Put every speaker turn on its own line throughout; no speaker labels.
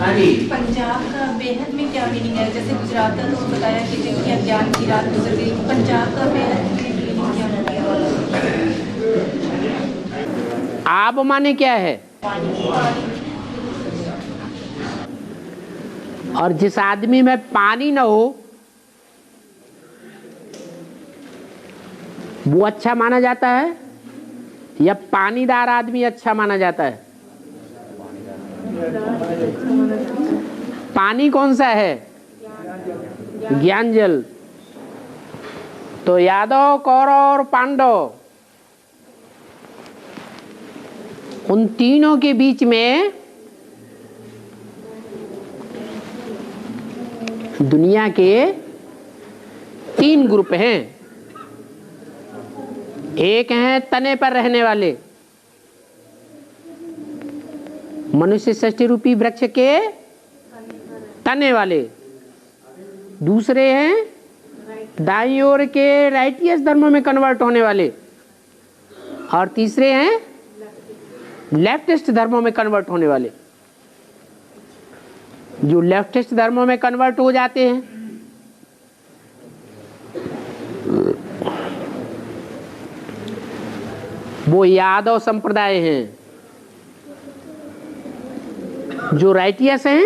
हाँ जी।
पंजाब का बेहद में क्या मीनिंग है? जैसे गुजरात का तो बताया कि जिनकी अज्ञान की रात गुजर गई, पंजाब का बेहद में मीनिंग क्या है?
आब माने क्या है? और जिस आदमी में पानी न हो वो अच्छा माना जाता है या पानीदार आदमी अच्छा माना जाता है? पानी कौन सा है? ज्ञान जल। तो यादव, कौरव और पांडव, उन तीनों के बीच में दुनिया के 3 ग्रुप हैं। एक हैं तने पर रहने वाले, मनुष्य सृष्टि रूपी वृक्ष के तने वाले। दूसरे हैं दाईं ओर के राइटियस धर्मों में कन्वर्ट होने वाले, और तीसरे हैं लेफ्टिस्ट धर्मों में कन्वर्ट होने वाले। जो लेफ्टिस्ट धर्मों में कन्वर्ट हो जाते हैं वो यादव संप्रदाय हैं। जो राइटियस हैं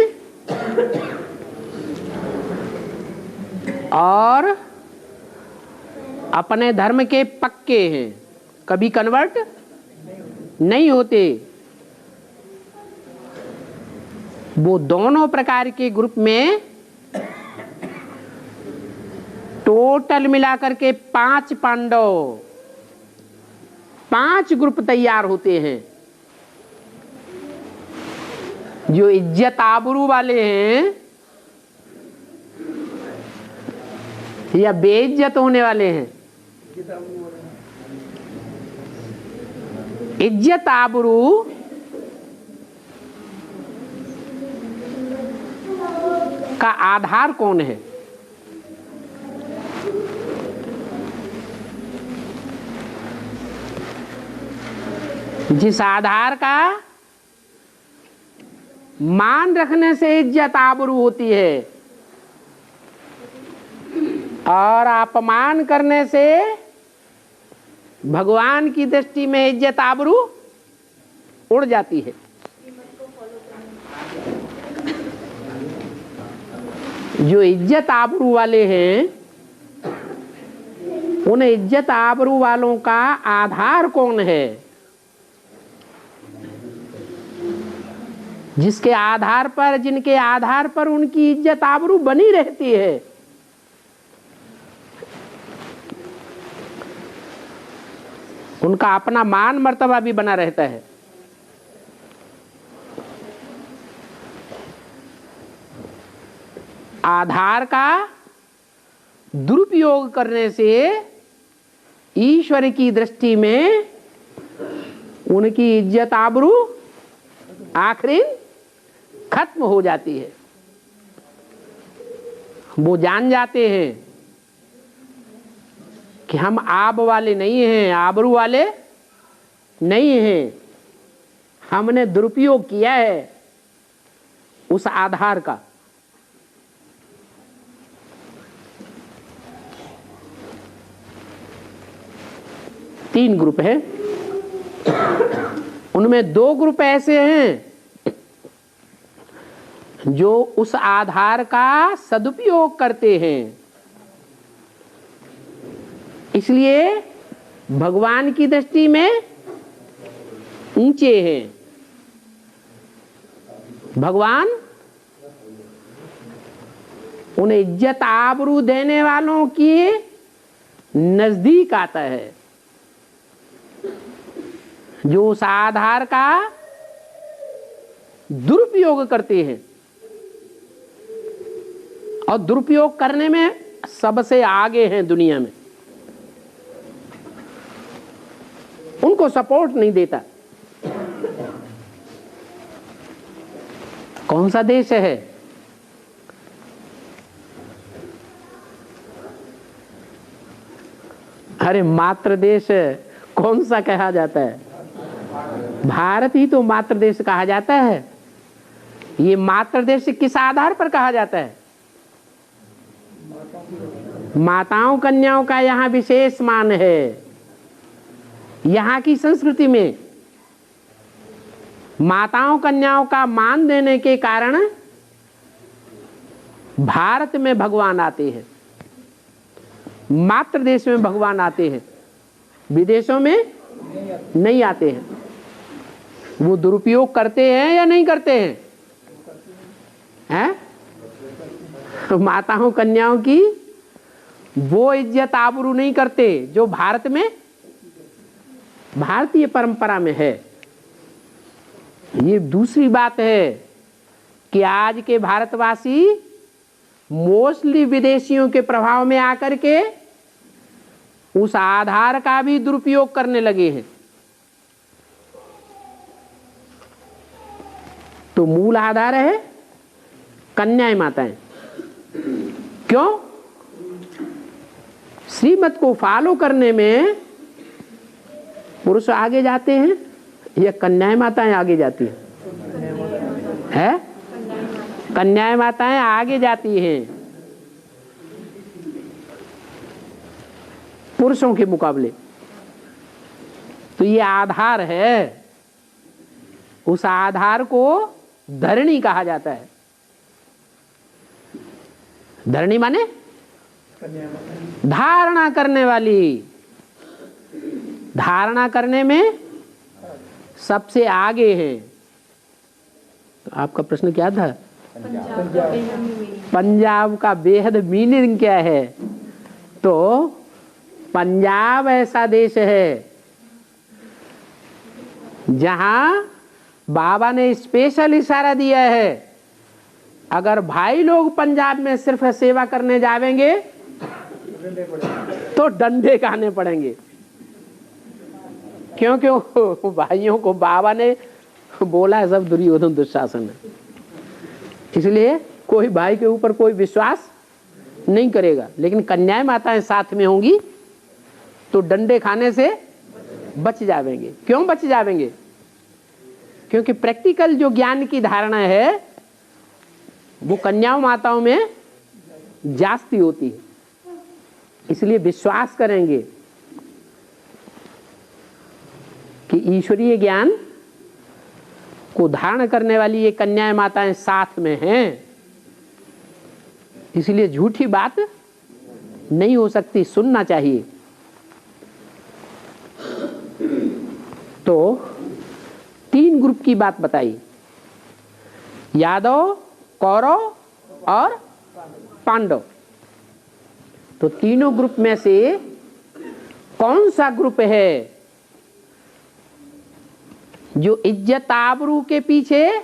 और अपने धर्म के पक्के हैं, कभी कन्वर्ट नहीं होते, वो दोनों प्रकार के ग्रुप में टोटल मिलाकर के 5 पांडव, 5 ग्रुप तैयार होते हैं। जो इज्जत आबरू वाले हैं या बेइज्जत होने वाले हैं? इज्जत आबरू का आधार कौन है? जिस आधार का मान रखने से इज्जत आबरू होती है और अपमान करने से भगवान की दृष्टि में इज्जत आबरू उड़ जाती है। जो इज्जत आबरू वाले हैं, उन इज्जत आबरू वालों का आधार कौन है? जिसके आधार पर, जिनके आधार पर उनकी इज्जत आबरू बनी रहती है। उनका अपना मान मर्तबा भी बना रहता है। आधार का दुरुपयोग करने से ईश्वर की दृष्टि में उनकी इज्जत आबरू आखिरी खत्म हो जाती है। वो जान जाते हैं कि हम आब वाले नहीं हैं, आबरू वाले नहीं हैं, हमने दुरुपयोग किया है उस आधार का। तीन ग्रुप हैं, उनमें 2 ग्रुप ऐसे हैं जो उस आधार का सदुपयोग करते हैं, इसलिए भगवान की दृष्टि में ऊंचे हैं। भगवान उन इज्जत आबरू देने वालों की नजदीक आता है जो उस आधार का दुरुपयोग करते हैं, और दुरुपयोग करने में सबसे आगे हैं दुनिया में। उनको सपोर्ट नहीं देता। कौन सा देश है? अरे मातृ देश कौन सा कहा जाता है? भारत ही तो मातृ देश कहा जाता है। ये मातृदेश किस आधार पर कहा जाता है? माताओं कन्याओं का यहाँ विशेष मान है। यहाँ की संस्कृति में माताओं कन्याओं का मान देने के कारण भारत में भगवान आते हैं, मातृ देश में भगवान आते हैं, विदेशों में नहीं आते हैं। वो दुरुपयोग करते हैं या नहीं करते हैं? हैं? माताओं कन्याओं की वो इज्जत आबरू नहीं करते जो भारत में, भारतीय परंपरा में है। ये दूसरी बात है कि आज के भारतवासी मोस्टली विदेशियों के प्रभाव में आकर के उस आधार का भी दुरुपयोग करने लगे हैं। तो मूल आधार है कन्याएं माताएं। क्यों? श्रीमत को फॉलो करने में पुरुष आगे जाते हैं या कन्याएं माताएं आगे जाती हैं? कन्याएं माताएं आगे जाती हैं पुरुषों के मुकाबले। तो ये आधार है, उस आधार को धरणी कहा जाता है। धरणी माने धारणा करने वाली। धारणा करने में सबसे आगे है। तो आपका प्रश्न क्या था? पंजाब का बेहद मीनिंग क्या है? तो पंजाब ऐसा देश है जहां बाबा ने स्पेशल इशारा दिया है, अगर भाई लोग पंजाब में सिर्फ सेवा करने जावेंगे तो डंडे खाने पड़ेंगे। क्यों क्यों? भाइयों को बाबा ने बोला है सब दुर्योधन दुशासन है, इसलिए कोई भाई के ऊपर कोई विश्वास नहीं करेगा। लेकिन कन्याएं माताएं साथ में होंगी तो डंडे खाने से बच जावेंगे। क्यों बच जावेंगे? क्योंकि प्रैक्टिकल जो ज्ञान की धारणा है वो कन्याओं माताओं में जास्ती होती है, इसलिए विश्वास करेंगे कि ईश्वरीय ज्ञान को धारण करने वाली ये कन्याएं माताएं साथ में हैं, इसलिए झूठी बात नहीं हो सकती, सुनना चाहिए। तो 3 ग्रुप की बात बताई, यादव, कौरव और पांडव। तो तीनों ग्रुप में से कौन सा ग्रुप है जो इज्जत आबरू के पीछे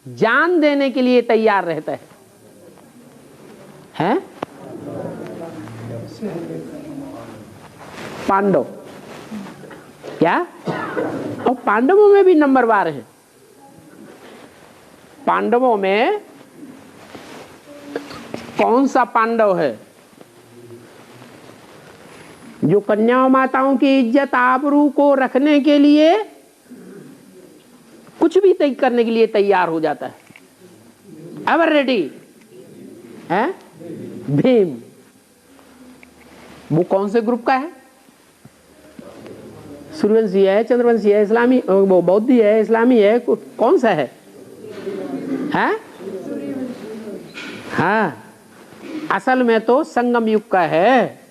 जान देने के लिए तैयार रहता है? हैं? पांडव। क्या? और पांडवों में भी नंबरवार हैं। पांडवों में कौन सा पांडव है जो कन्याओं माताओं की इज्जत आबरू को रखने के लिए कुछ भी तय करने के लिए तैयार हो जाता है? एवर रेडी है? भीम। वो कौन से ग्रुप का है? सूर्यवंशी है, चंद्रवंशी है, इस्लामी, वो बौद्धि है, इस्लामी है, कौन सा है? हैं? हाँ, असल में तो संगम युग का है।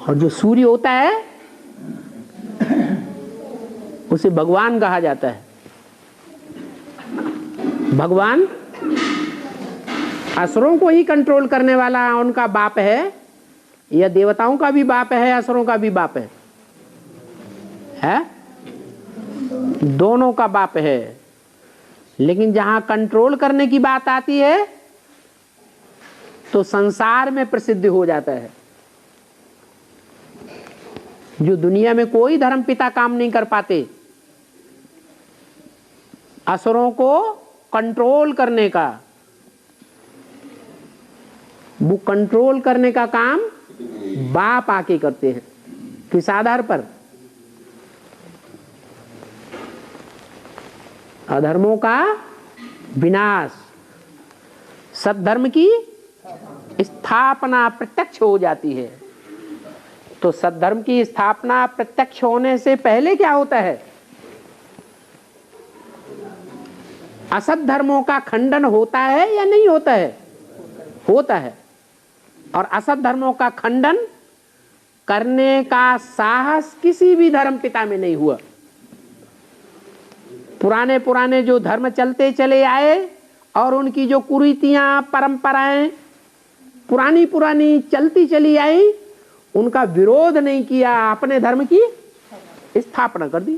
और जो सूर्य होता है उसे भगवान कहा जाता है। भगवान असुरों को ही कंट्रोल करने वाला उनका बाप है, या देवताओं का भी बाप है, असुरों का भी बाप है? दोनों का बाप है। लेकिन जहां कंट्रोल करने की बात आती है तो संसार में प्रसिद्ध हो जाता है। जो दुनिया में कोई धर्म पिता काम नहीं कर पाते, असुरों को कंट्रोल करने का, वो कंट्रोल करने का काम बाप आके करते हैं। किस आधार पर? अधर्मों का विनाश, सद्धर्म की स्थापना प्रत्यक्ष हो जाती है। तो सद्धर्म की स्थापना प्रत्यक्ष होने से पहले क्या होता है? असत धर्मों का खंडन होता है या नहीं होता है? होता है। और असत धर्मों का खंडन करने का साहस किसी भी धर्म पिता में नहीं हुआ। पुराने पुराने जो धर्म चलते चले आए और उनकी जो कुरीतियां परंपराएं पुरानी पुरानी चलती चली आई, उनका विरोध नहीं किया, अपने धर्म की स्थापना कर दी।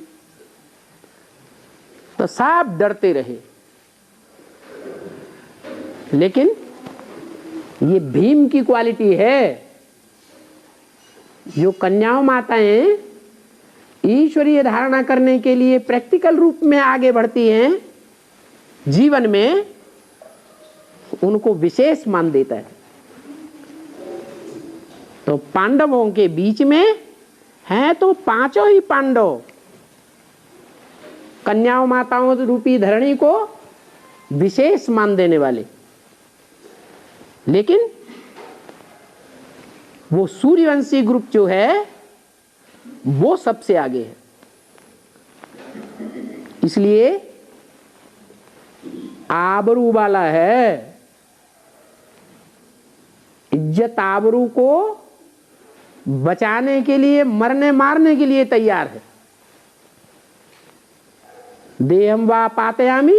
तो सब डरते रहे। लेकिन ये भीम की क्वालिटी है, जो कन्याओं माताएं ईश्वरीय धारणा करने के लिए प्रैक्टिकल रूप में आगे बढ़ती हैं जीवन में, उनको विशेष मान देता है। तो पांडवों के बीच में हैं तो पांचों ही पांडव कन्याओं माताओं रूपी धरणी को विशेष मान देने वाले। लेकिन वो सूर्यवंशी ग्रुप जो है वो सबसे आगे है। इसलिए आबरू वाला है, इज्जत आबरू को बचाने के लिए मरने मारने के लिए तैयार है। देहम वा पातयामि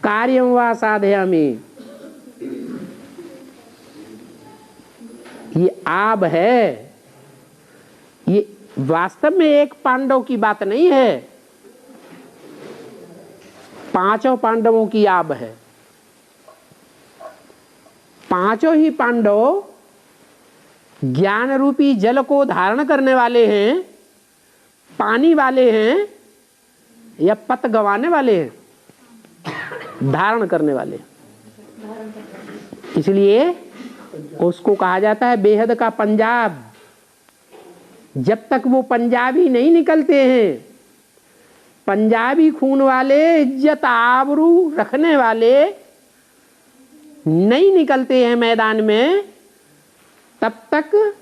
कार्यम वा साधयामि। ये आब है, ये वास्तव में एक पांडव की बात नहीं है, पांचों पांडवों की आब है। पांचों ही पांडव ज्ञान रूपी जल को धारण करने वाले हैं, पानी वाले हैं या पत गंवाने वाले हैं? धारण करने वाले। इसलिए उसको कहा जाता है बेहद का पंजाब। जब तक वो पंजाबी नहीं निकलते हैं, पंजाबी खून वाले, इज्जत आबरू रखने वाले नहीं निकलते हैं मैदान में, तब तक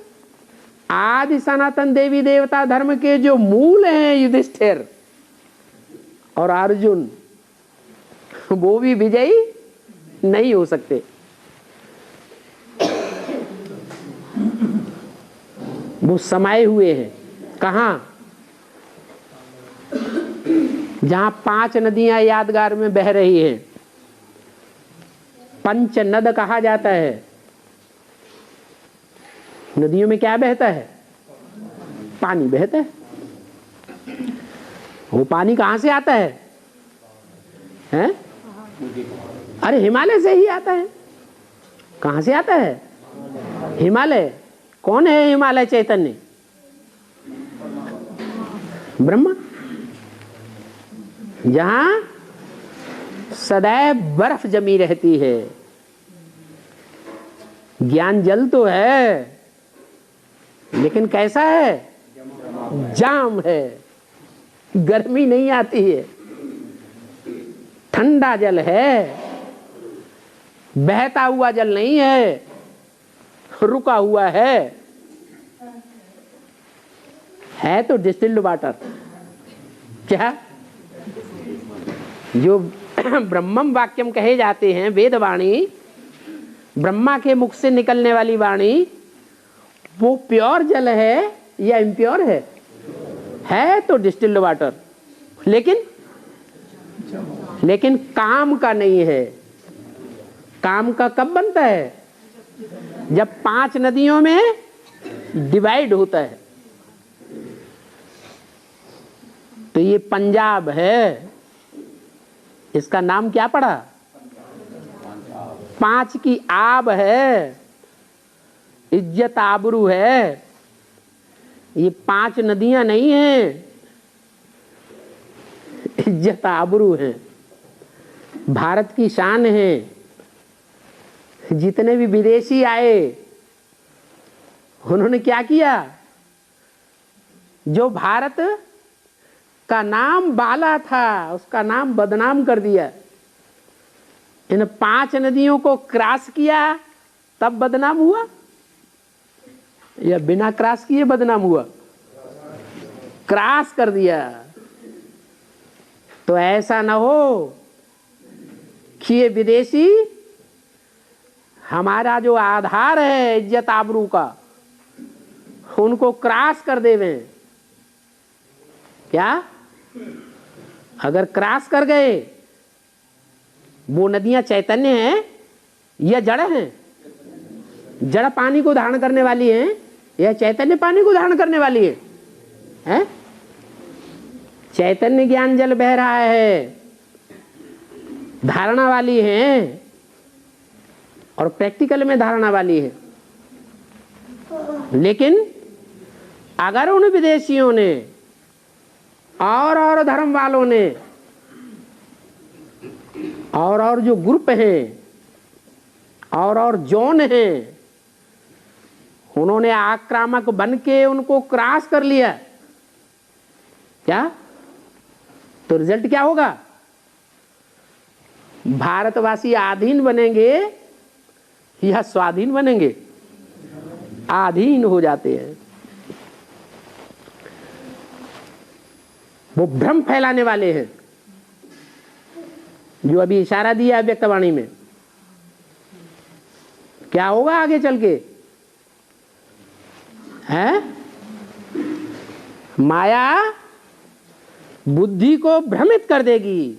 आदि सनातन देवी देवता धर्म के जो मूल हैं युधिष्ठिर और अर्जुन, वो भी विजयी नहीं हो सकते। वो समाये हुए हैं कहां? जहां 5 नदियां यादगार में बह रही हैं, पंच नद कहा जाता है। नदियों में क्या बहता है? पानी बहता है। वो पानी कहां से आता है? हैं? अरे हिमालय से ही आता है। कहां से आता है? हिमालय। कौन है हिमालय चैतन्य? ब्रह्मा। जहां सदैव बर्फ जमी रहती है। ज्ञान जल तो है, लेकिन कैसा है? जाम है, गर्मी नहीं आती है, ठंडा जल है, बहता हुआ जल नहीं है, रुका हुआ है तो डिस्टिल्ड वाटर। क्या जो ब्रह्मम वाक्यम कहे जाते हैं, वेद वाणी, ब्रह्मा के मुख से निकलने वाली वाणी, वो प्योर जल है या इम्प्योर है तो डिस्टिल्ड वाटर। लेकिन काम का नहीं है। काम का कब बनता है? जब 5 नदियों में डिवाइड होता है। तो ये पंजाब है, इसका नाम क्या पड़ा? 5 की आब है, इज्जत आबरू है। ये 5 नदियां नहीं हैं, इज्जत आबरू है, भारत की शान है। जितने भी विदेशी आए, उन्होंने क्या किया? जो भारत का नाम बाला था, उसका नाम बदनाम कर दिया। इन 5 नदियों को क्रॉस किया तब बदनाम हुआ, या बिना क्रॉस किए बदनाम हुआ? क्रॉस कर दिया। तो ऐसा ना हो कि ये विदेशी हमारा जो आधार है इज्जत आबरू का, उनको क्रॉस कर देवे। क्या? अगर क्रॉस कर गए, वो नदियां चैतन्य हैं या जड़ हैं? जड़ पानी को धारण करने वाली हैं या चैतन्य पानी को धारण करने वाली है? हैं? चैतन्य ज्ञान जल बह रहा है, धारणा वाली है, और प्रैक्टिकल में धारणा वाली है। लेकिन अगर उन विदेशियों ने और धर्म वालों ने और जो ग्रुप हैं और जोन हैं, उन्होंने आक्रामक बन के उनको क्रॉस कर लिया, क्या? तो रिजल्ट क्या होगा? भारतवासी आधीन बनेंगे या स्वाधीन बनेंगे? आधीन हो जाते हैं। वो भ्रम फैलाने वाले हैं, जो अभी इशारा दिया है व्यक्तवाणी में। क्या होगा आगे चल के? है माया बुद्धि को भ्रमित कर देगी।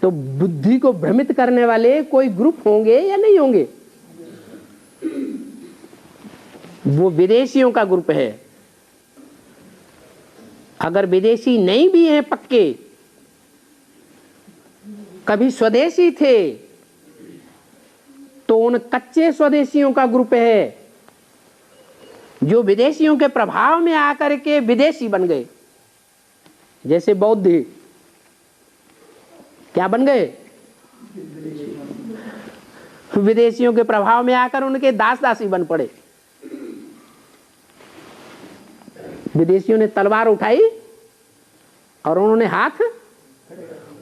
तो बुद्धि को भ्रमित करने वाले कोई ग्रुप होंगे या नहीं होंगे? वो विदेशियों का ग्रुप है। अगर विदेशी नहीं भी हैं पक्के, कभी स्वदेशी थे, तो उन कच्चे स्वदेशियों का ग्रुप है जो विदेशियों के प्रभाव में आकर के विदेशी बन गए। जैसे बौद्ध क्या बन गए? विदेशियों के प्रभाव में आकर उनके दास दासी बन पड़े। विदेशियों ने तलवार उठाई और उन्होंने हाथ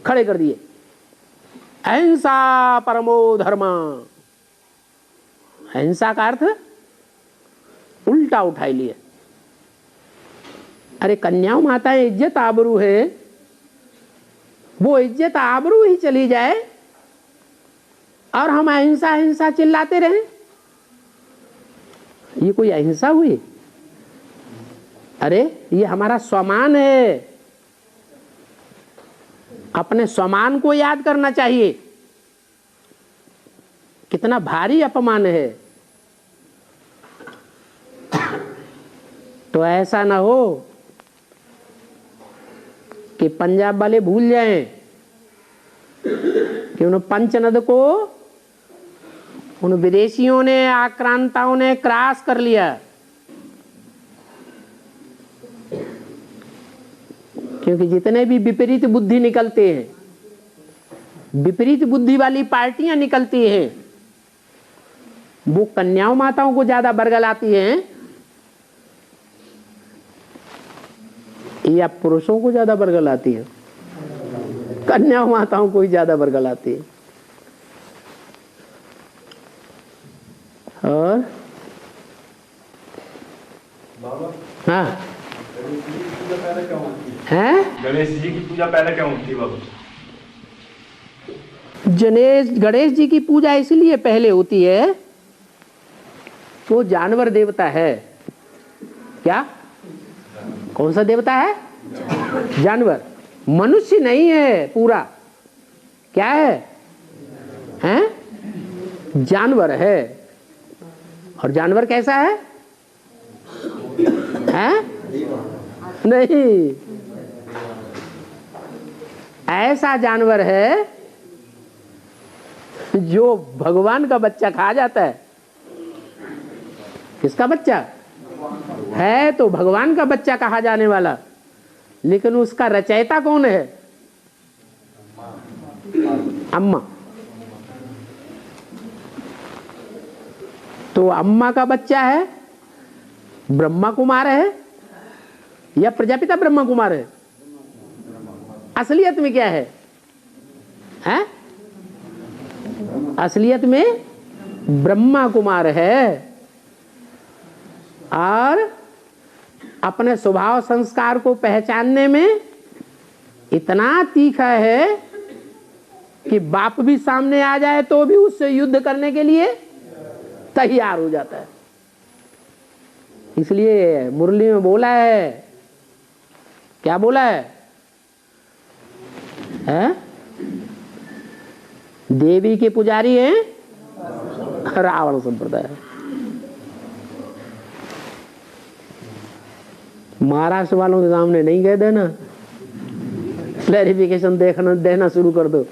खड़े कर दिए। अहिंसा परमो धर्म। अहिंसा का अर्थ उल्टा उठाई लिए। अरे कन्याओं माताएं इज्जत आबरू है, वो इज्जत आबरू ही चली जाए और हम अहिंसा अहिंसा चिल्लाते रहें, ये कोई अहिंसा हुई? अरे ये हमारा स्वमान है, अपने स्वमान को याद करना चाहिए। कितना भारी अपमान है। तो ऐसा ना हो कि पंजाब वाले भूल जाएं कि उन पंचनद को उन विदेशियों ने, आक्रांताओं ने क्रॉस कर लिया। क्योंकि जितने भी विपरीत बुद्धि निकलते हैं, विपरीत बुद्धि वाली पार्टियां निकलती हैं, वो कन्याओं माताओं को ज्यादा बरगलाती हैं या पुरुषों को ज्यादा बरगलाती है? कन्याओं माताओं को ही ज्यादा बरगलाती है। और हाँ, हैं?
गणेश जी की पूजा पहले क्यों होती है बाबा?
गणेश जी की पूजा इसलिए पहले होती है, वो जानवर देवता है। क्या? कौन सा देवता है? जानवर। मनुष्य नहीं है पूरा। क्या है? हैं? जानवर है। और जानवर कैसा है? हैं? नहीं, ऐसा जानवर है जो भगवान का बच्चा खा जाता है। किसका बच्चा है? तो भगवान का बच्चा कहा जाने वाला, लेकिन उसका रचयिता कौन है? अम्मा। तो अम्मा का बच्चा है, ब्रह्मा कुमार है, या प्रजापिता ब्रह्मा कुमार है? असलियत में क्या है? हैं? असलियत में ब्रह्मा कुमार है और अपने स्वभाव संस्कार को पहचानने में इतना तीखा है कि बाप भी सामने आ जाए तो भी उससे युद्ध करने के लिए तैयार हो जाता है। इसलिए मुरली में बोला है, क्या बोला है? देवी के पुजारी हैं रावण संप्रदाय। महाराष्ट्र वालों के सामने नहीं कह देना, क्लैरिफिकेशन देना शुरू कर दो,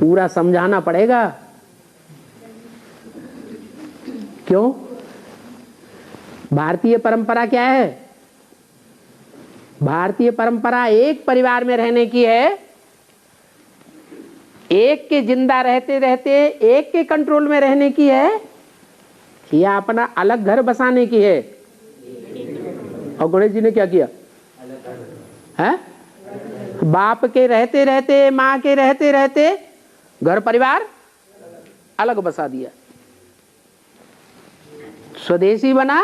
पूरा समझाना पड़ेगा। क्यों? भारतीय परंपरा क्या है? भारतीय परंपरा एक परिवार में रहने की है, एक के जिंदा रहते रहते एक के कंट्रोल में रहने की है, या अपना अलग घर बसाने की है? और गणेश जी ने क्या किया है? बाप के रहते रहते, माँ के रहते रहते घर परिवार अलग बसा दिया। स्वदेशी बना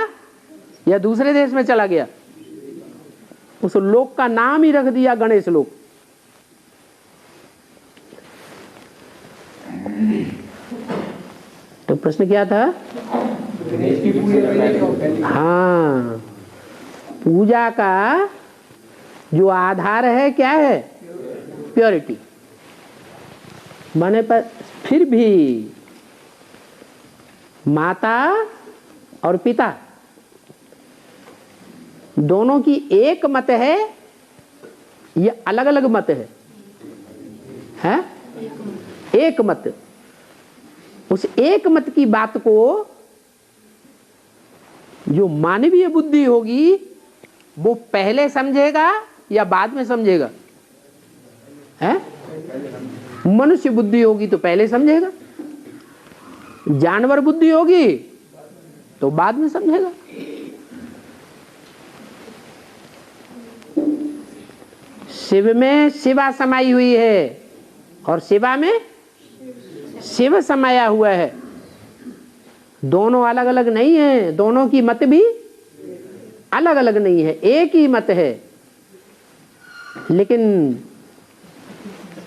या दूसरे देश में चला गया? उस लोक का नाम ही रख दिया गणेश लोक। तो प्रश्न क्या था? हाँ, पूजा का जो आधार है क्या है? प्योरिटी। माने पर फिर भी माता और पिता दोनों की एक मत है या अलग अलग मत है? हैं? एक मत। उस एक मत की बात को जो मानवीय बुद्धि होगी वो पहले समझेगा या बाद में समझेगा? हैं? मनुष्य बुद्धि होगी तो पहले समझेगा, जानवर बुद्धि होगी तो बाद में समझेगा। शिव में शिवा समाई हुई है और शिवा में शिव समाया हुआ है। दोनों अलग अलग नहीं है, दोनों की मत भी अलग अलग नहीं है, एक ही मत है। लेकिन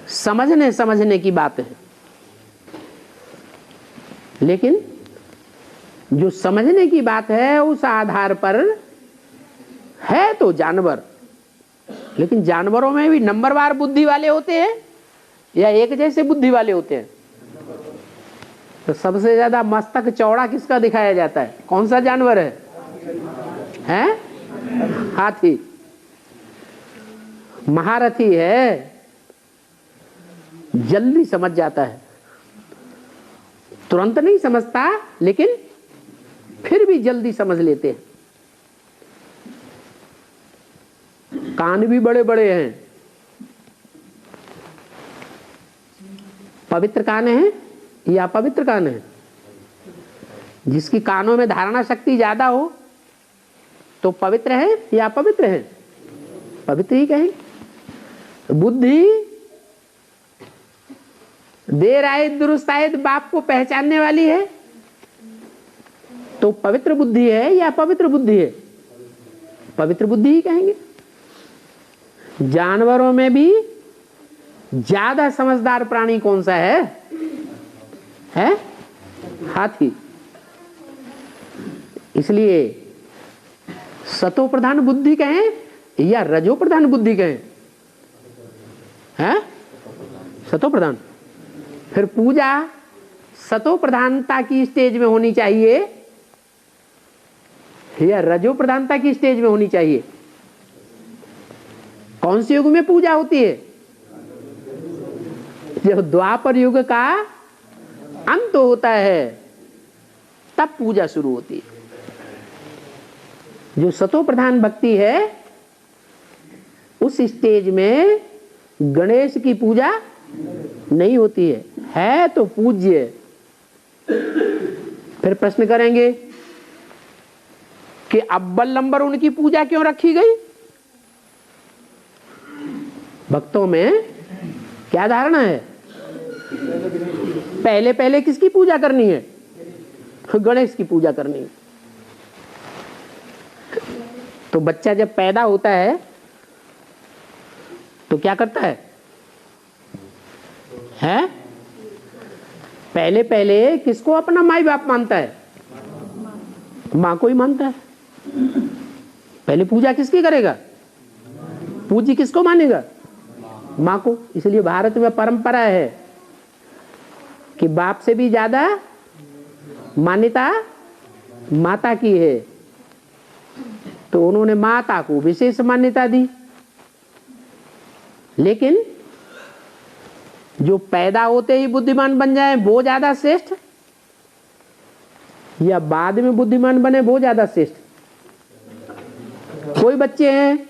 समझने की बात है। लेकिन जो समझने की बात है उस आधार पर है तो जानवर, लेकिन जानवरों में भी नंबरवार बुद्धि वाले होते हैं या एक जैसे बुद्धि वाले होते हैं? तो सबसे ज्यादा मस्तक चौड़ा किसका दिखाया जाता है? कौन सा जानवर है? हैं? हाथी। महारथी है, जल्दी समझ जाता है, तुरंत नहीं समझता लेकिन फिर भी जल्दी समझ लेते हैं। कान भी बड़े बड़े हैं। पवित्र कान है या अपवित्र कान है? जिसकी कानों में धारणा शक्ति ज्यादा हो तो पवित्र है या अपवित्र है? पवित्र ही कहें। बुद्धि देर आयत दुरुस्त आयत बाप को पहचानने वाली है तो पवित्र बुद्धि है या पवित्र बुद्धि है? पवित्र बुद्धि ही कहेंगे। जानवरों में भी ज्यादा समझदार प्राणी कौन सा है? हाथी। इसलिए सतो प्रधान बुद्धि कहें या रजो प्रधान बुद्धि कहें? सतो प्रधान। फिर पूजा सतो प्रधानता की स्टेज में होनी चाहिए या रजो प्रधानता की स्टेज में होनी चाहिए? कौन से युग में पूजा होती है? जब द्वापर युग का अंत होता है तब पूजा शुरू होती है। जो सतो प्रधान भक्ति है उस स्टेज में गणेश की पूजा नहीं होती है तो पूज्य। फिर प्रश्न करेंगे कि अव्वल नंबर उनकी पूजा क्यों रखी गई? भक्तों में क्या धारणा है? पहले पहले किसकी पूजा करनी है? गणेश की पूजा करनी है। तो बच्चा जब पैदा होता है तो क्या करता है? हैं? पहले पहले किसको अपना माई बाप मानता है? माँ को ही मानता है। पहले पूजा किसकी करेगा? पूजी किसको मानेगा? माँ को। इसलिए भारत में परंपरा है कि बाप से भी ज्यादा मान्यता माता की है, तो उन्होंने माता को विशेष मान्यता दी। लेकिन जो पैदा होते ही बुद्धिमान बन जाए वो ज्यादा श्रेष्ठ, या बाद में बुद्धिमान बने वो ज्यादा श्रेष्ठ? कोई बच्चे हैं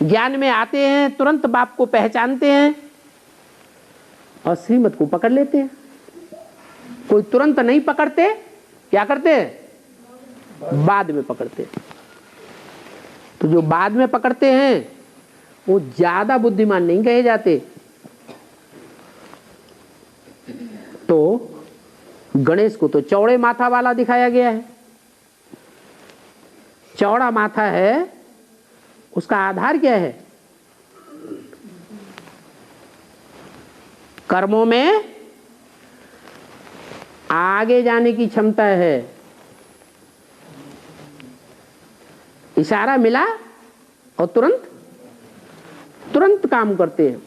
ज्ञान में आते हैं, तुरंत बाप को पहचानते हैं और श्रीमत को पकड़ लेते हैं। कोई तुरंत नहीं पकड़ते, क्या करते हैं? बाद में पकड़ते हैं। तो जो बाद में पकड़ते हैं वो ज्यादा बुद्धिमान नहीं कहे जाते। तो गणेश को तो चौड़े माथा वाला दिखाया गया है। चौड़ा माथा है, उसका आधार क्या है? कर्मों में आगे जाने की क्षमता है। इशारा मिला और तुरंत तुरंत काम करते हैं।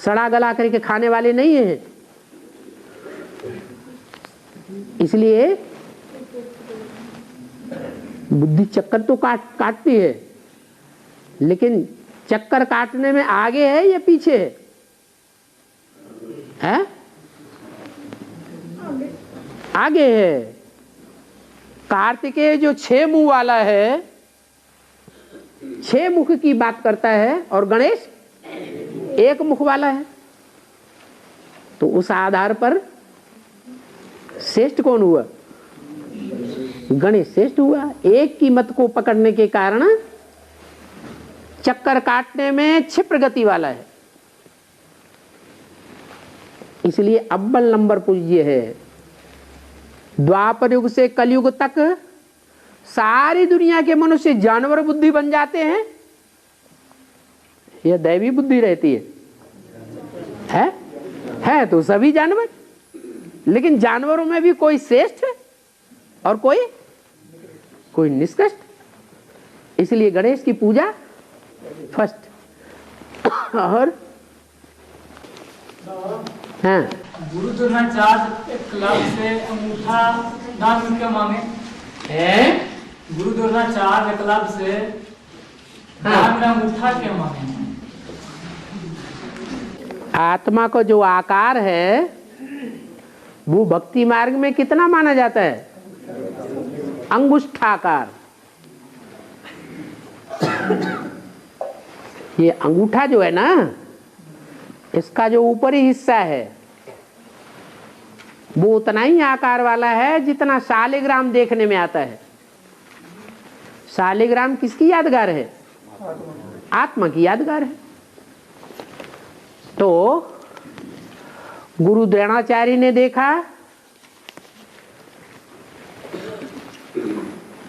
सड़ा गला करके खाने वाले नहीं हैं। इसलिए बुद्धि चक्कर तो काटती है, लेकिन चक्कर काटने में आगे है या पीछे है? हैं? आगे है। कार्तिकेय जो 6 मुंह वाला है, 6 मुख की बात करता है, और गणेश 1 मुख वाला है। तो उस आधार पर श्रेष्ठ कौन हुआ? गणेश श्रेष्ठ हुआ। एक की मत को पकड़ने के कारण चक्कर काटने में क्षिप्र गति वाला है। इसलिए अव्वल नंबर पूज्य है। द्वापर युग से कलयुग तक सारी दुनिया के मनुष्य जानवर बुद्धि बन जाते हैं या दैवी बुद्धि रहती है? है तो सभी जानवर, लेकिन जानवरों में भी कोई श्रेष्ठ है और कोई निष्कृष्ट। इसलिए गणेश की पूजा फर्स्ट। और हाँ,
गुरु द्रोणाचार्य क्लब से अंगूठा दान क्यों मांगे? गुरु द्रोणाचार्य क्लब से दान में अंगूठा क्यों मांगे?
आत्मा का जो आकार है वो भक्ति मार्ग में कितना माना जाता है? अंगुष्ठाकार। ये अंगूठा जो है ना, इसका जो ऊपरी हिस्सा है वो उतना ही आकार वाला है जितना शालिग्राम देखने में आता है। शालिग्राम किसकी यादगार है? आत्मा की यादगार है। तो गुरु द्रोणाचार्य ने देखा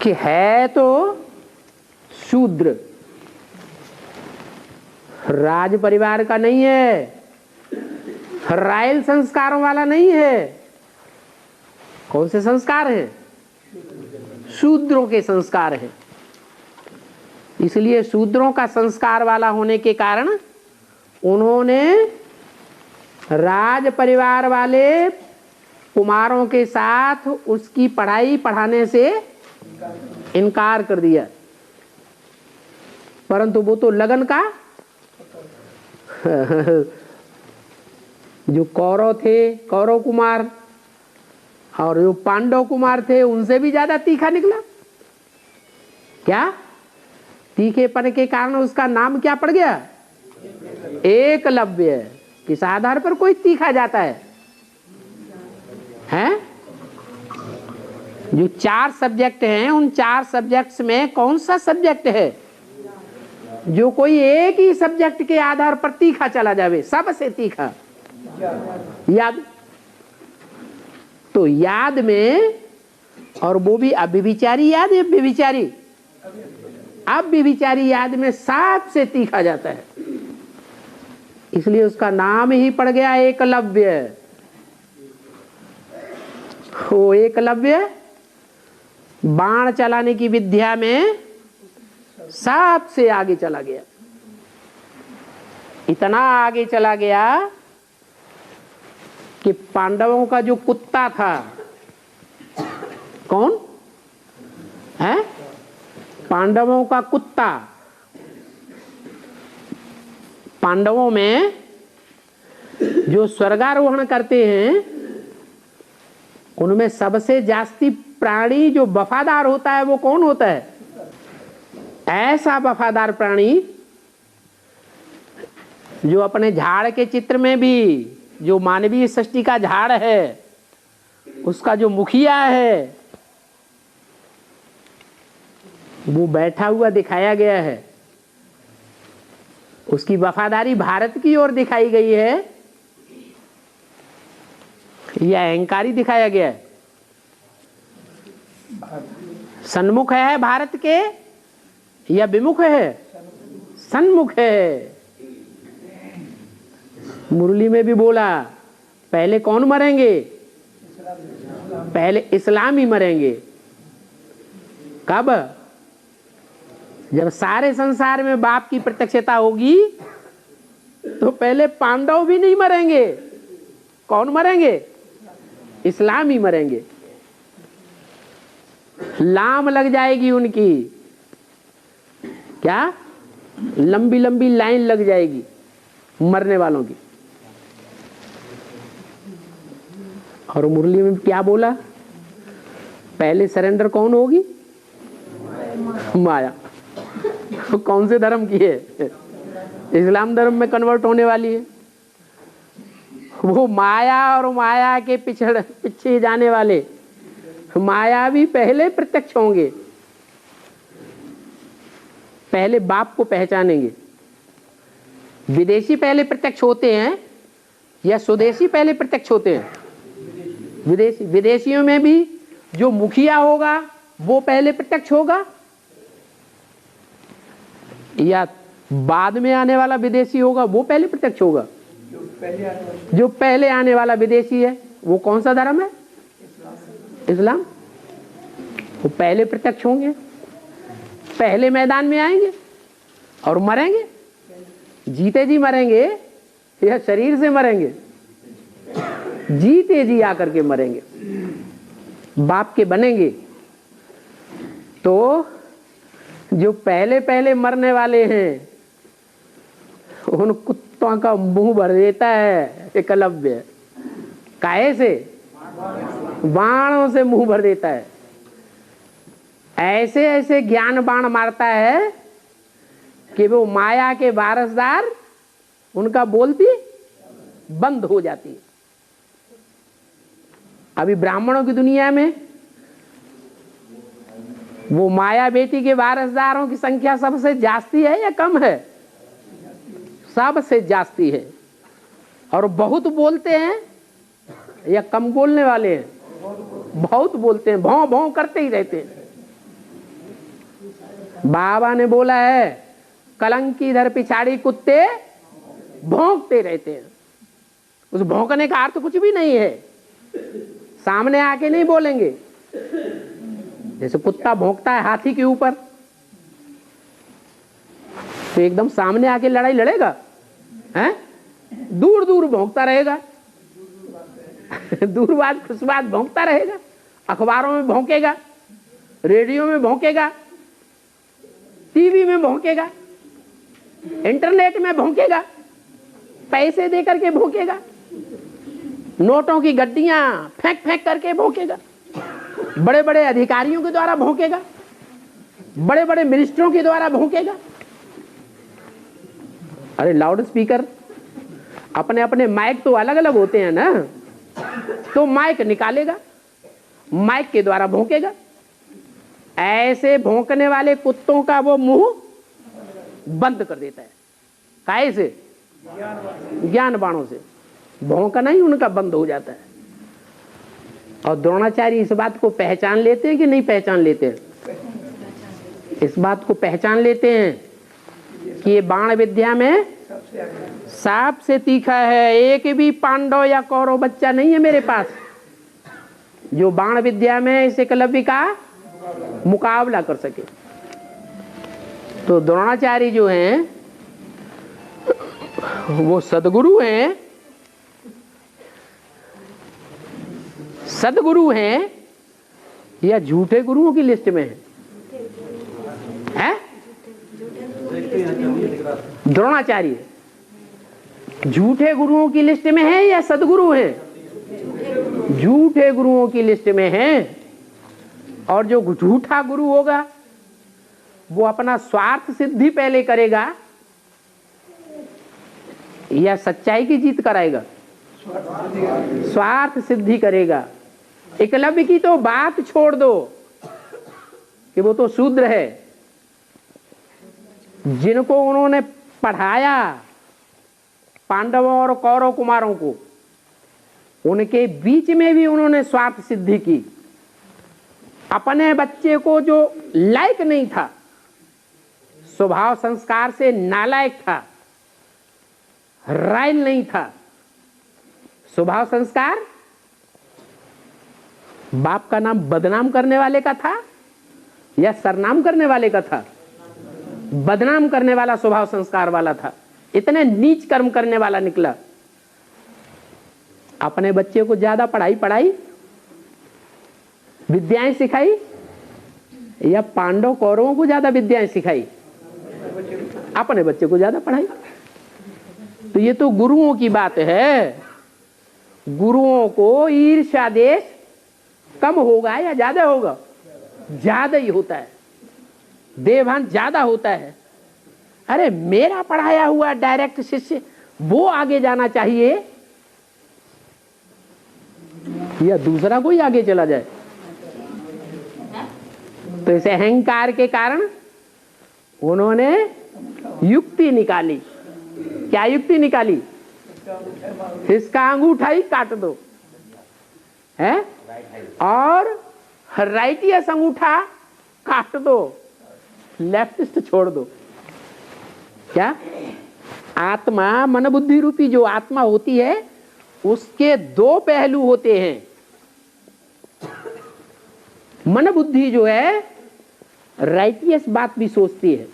कि है तो शूद्र, राज परिवार का नहीं है, रॉयल संस्कारों वाला नहीं है। कौन से संस्कार हैं? शूद्रों के संस्कार हैं। इसलिए शूद्रों का संस्कार वाला होने के कारण उन्होंने राज परिवार वाले कुमारों के साथ उसकी पढ़ाई पढ़ाने से इनकार कर दिया। परंतु वो तो लगन का जो कौरव थे, कौरव कुमार, और जो पांडव कुमार थे उनसे भी ज्यादा तीखा निकला। क्या? तीखेपन के कारण उसका नाम क्या पड़ गया? एकलव्य। किस आधार पर कोई तीखा जाता है? हैं? जो 4 सब्जेक्ट हैं, उन 4 सब्जेक्ट्स में कौन सा सब्जेक्ट है जो कोई एक ही सब्जेक्ट के आधार पर तीखा चला जावे, सबसे तीखा याद। तो याद में, और वो भी अव्यभिचारी याद है, व्यभिचारी, अव्यभिचारी याद में सबसे तीखा जाता है, इसलिए उसका नाम ही पड़ गया एकलव्य। वो एकलव्य बाण चलाने की विद्या में सबसे आगे चला गया, इतना आगे चला गया कि पांडवों का जो कुत्ता था, कौन है? पांडवों का कुत्ता, पांडवों में जो स्वर्गारोहण करते हैं उनमें सबसे जास्ती प्राणी जो वफादार होता है वो कौन होता है? ऐसा वफादार प्राणी जो अपने झाड़ के चित्र में भी, जो मानवीय सृष्टि का झाड़ है, उसका जो मुखिया है वो बैठा हुआ दिखाया गया है, उसकी वफादारी भारत की ओर दिखाई गई है या अहंकारी दिखाया गया है? सन्मुख है भारत के या विमुख है? सन्मुख है। मुरली में भी बोला, पहले कौन मरेंगे? पहले इस्लाम ही मरेंगे। कब? जब सारे संसार में बाप की प्रत्यक्षता होगी तो पहले पांडव भी नहीं मरेंगे। कौन मरेंगे? इस्लाम ही मरेंगे। लाम लग जाएगी उनकी, क्या लंबी लंबी लाइन लग जाएगी मरने वालों की। और मुरली में क्या बोला? पहले सरेंडर कौन होगी? माया। कौन से धर्म की है? इस्लाम धर्म में कन्वर्ट होने वाली है। वो माया और माया के पीछे जाने वाले माया भी पहले प्रत्यक्ष होंगे, पहले बाप को पहचानेंगे। विदेशी पहले प्रत्यक्ष होते हैं या स्वदेशी पहले प्रत्यक्ष होते हैं? विदेशियों में भी जो मुखिया होगा वो पहले प्रत्यक्ष होगा या बाद में आने वाला विदेशी होगा वो पहले प्रत्यक्ष होगा? जो पहले आने वाला विदेशी है वो कौन सा धर्म है? इस्लाम। वो पहले प्रत्यक्ष होंगे, पहले मैदान में आएंगे और मरेंगे। जीते जी मरेंगे या शरीर से मरेंगे? जीते जी आकर के मरेंगे, बाप के बनेंगे। तो जो पहले पहले मरने वाले हैं उन कुत्तों का मुंह भर देता है एकलव्य। काहे से? बाणों से मुंह भर देता है। ऐसे ऐसे ज्ञान बाण मारता है कि वो माया के वारसदार उनका बोलती बंद हो जाती है। अभी ब्राह्मणों की दुनिया में वो माया बेटी के वारसदारों की संख्या सबसे जास्ती है या कम है? सबसे जास्ती है। और बहुत बोलते हैं या कम बोलने वाले हैं? बहुत बोलते हैं, भौं भौं करते ही रहते हैं। बाबा ने बोला है, कलंक की इधर पिछाड़ी कुत्ते भौंकते रहते हैं। उस भौंकने का अर्थ कुछ भी नहीं है, सामने आके नहीं बोलेंगे। जैसे कुत्ता भौंकता है हाथी के ऊपर तो एकदम सामने आके लड़ाई लड़ेगा? हैं? दूर दूर भौंकता रहेगा। दूर बात खुश बात भौंकता रहेगा। अखबारों में भौंकेगा, रेडियो में भौंकेगा, टीवी में भौंकेगा, इंटरनेट में भौंकेगा, पैसे दे करके भौंकेगा, नोटों की गड्डियां फेंक फेंक करके भौंकेगा, बड़े बड़े अधिकारियों के द्वारा भौंकेगा, बड़े बड़े मिनिस्टरों के द्वारा भौंकेगा। अरे लाउड स्पीकर अपने अपने माइक तो अलग अलग होते हैं ना, तो माइक निकालेगा, माइक के द्वारा भौंकेगा। ऐसे भौंकने वाले कुत्तों का वो मुंह बंद कर देता है। काहे से? ज्ञान बाणों से। भौंकना ही उनका बंद हो जाता है। और द्रोणाचार्य इस बात को पहचान लेते हैं कि नहीं पहचान लेते हैं? इस बात को पहचान लेते हैं कि ये बाण विद्या में सांप से तीखा है। एक भी पांडव या कौरव बच्चा नहीं है मेरे पास जो बाण विद्या में इस एकलव्य का मुकाबला कर सके। तो द्रोणाचार्य जो हैं वो सदगुरु हैं, सदगुरु हैं या झूठे गुरुओं की लिस्ट में है? द्रोणाचार्य झूठे गुरुओं की लिस्ट में है या सदगुरु हैं? झूठे गुरुओं की लिस्ट में हैं। और जो झूठा गुरु होगा वो अपना स्वार्थ सिद्धि पहले करेगा या सच्चाई की जीत कराएगा? स्वार्थ सिद्धि करेगा। एकलव्य की तो बात छोड़ दो कि वो तो शूद्र है। जिनको उन्होंने पढ़ाया पांडवों और कौरव कुमारों को, उनके बीच में भी उन्होंने स्वार्थ सिद्धि की। अपने बच्चे को जो लायक नहीं था, स्वभाव संस्कार से नालायक था, रायल नहीं था, स्वभाव संस्कार बाप का नाम बदनाम करने वाले का था या सरनाम करने वाले का था? बदनाम करने वाला स्वभाव संस्कार वाला था। इतने नीच कर्म करने वाला निकला। अपने बच्चे को ज्यादा पढ़ाई विद्याएं सिखाई या पांडव कौरवों को ज्यादा विद्याएं सिखाई? अपने बच्चे को ज्यादा पढ़ाई। तो ये तो गुरुओं की बात है। गुरुओं को ईर्ष्या देश कम होगा या ज्यादा होगा? ज्यादा ही होता है। देवभान ज्यादा होता है। अरे मेरा पढ़ाया हुआ डायरेक्ट शिष्य वो आगे जाना चाहिए या दूसरा कोई आगे चला जाए? तो इस अहंकार के कारण उन्होंने युक्ति निकाली। क्या युक्ति निकाली? इसका अंगूठा ही काट दो है और राइटियस अंगूठा काट दो, लेफ्टिस्ट छोड़ दो। क्या? आत्मा मन बुद्धि रूपी जो आत्मा होती है उसके दो पहलू होते हैं। मन बुद्धि जो है राइटियस बात भी सोचती है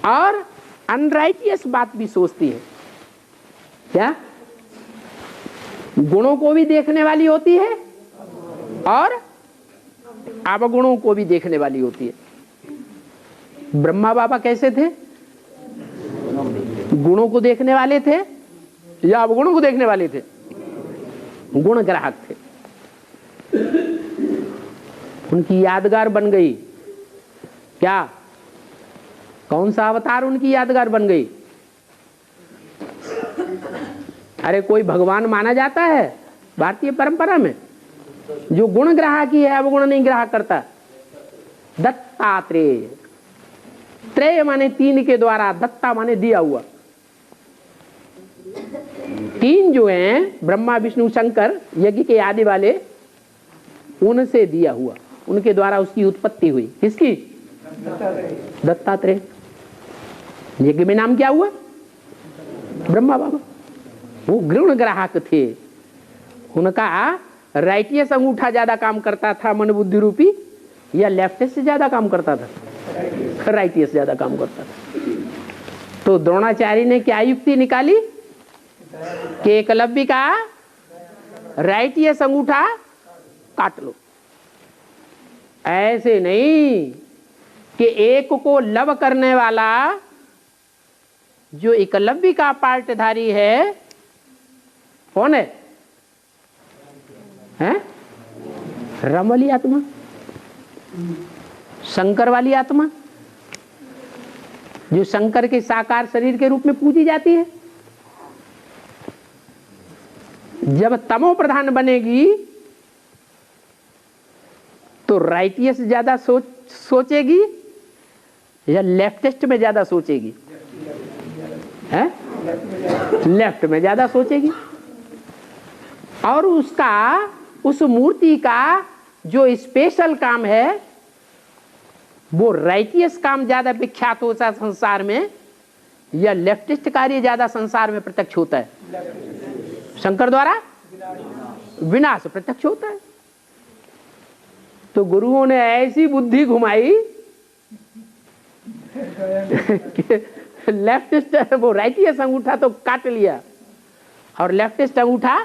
और अनराइटियस बात भी सोचती है। क्या? गुणों को भी देखने वाली होती है और अवगुणों को भी देखने वाली होती है। ब्रह्मा बाबा कैसे थे? गुणों को देखने वाले थे या अवगुणों को देखने वाले थे? गुण ग्राहक थे। उनकी यादगार बन गई। क्या? कौन सा अवतार उनकी यादगार बन गई? अरे कोई भगवान माना जाता है भारतीय परंपरा में जो गुण ग्राहक ही है, अवगुण नहीं ग्राहक करता? दत्तात्रेय। त्रेय माने तीन के द्वारा, दत्ता माने दिया हुआ। तीन जो हैं ब्रह्मा विष्णु शंकर यज्ञ के आदि वाले, उनसे दिया हुआ, उनके द्वारा उसकी उत्पत्ति हुई। किसकी? दत्तात्रेय। यज्ञ में नाम क्या हुआ? ब्रह्मा बाबा। वो गुण ग्राहक थे। उनका राइटियस अंगूठा ज्यादा काम करता था मन बुद्धि रूपी या लेफ्टियस से ज्यादा काम करता था? राइटियस ज्यादा काम करता था। तो द्रोणाचार्य ने क्या युक्ति निकाली कि एकलव्य का राइटियस अंगूठा काट लो। ऐसे नहीं कि एक को लव करने वाला जो एकलव्य का पार्टधारी है कौन है? हैं? राम वाली आत्मा, शंकर वाली आत्मा जो शंकर के साकार शरीर के रूप में पूजी जाती है। जब तमो प्रधान बनेगी तो राइटियस ज्यादा सोचेगी या लेफ्टिस्ट में ज्यादा सोचेगी? है लेफ्ट में ज्यादा सोचेगी। और उसका उस मूर्ति का जो स्पेशल काम है वो राइटियस काम ज्यादा विख्यात होता है संसार में, या लेफ्टिस्ट कार्य ज्यादा संसार में प्रत्यक्ष होता है? शंकर द्वारा विनाश प्रत्यक्ष होता है। तो गुरुओं ने ऐसी बुद्धि घुमाई लेफ्टिस्ट वो राइटियस अंगूठा तो काट लिया और लेफ्टिस्ट अंगूठा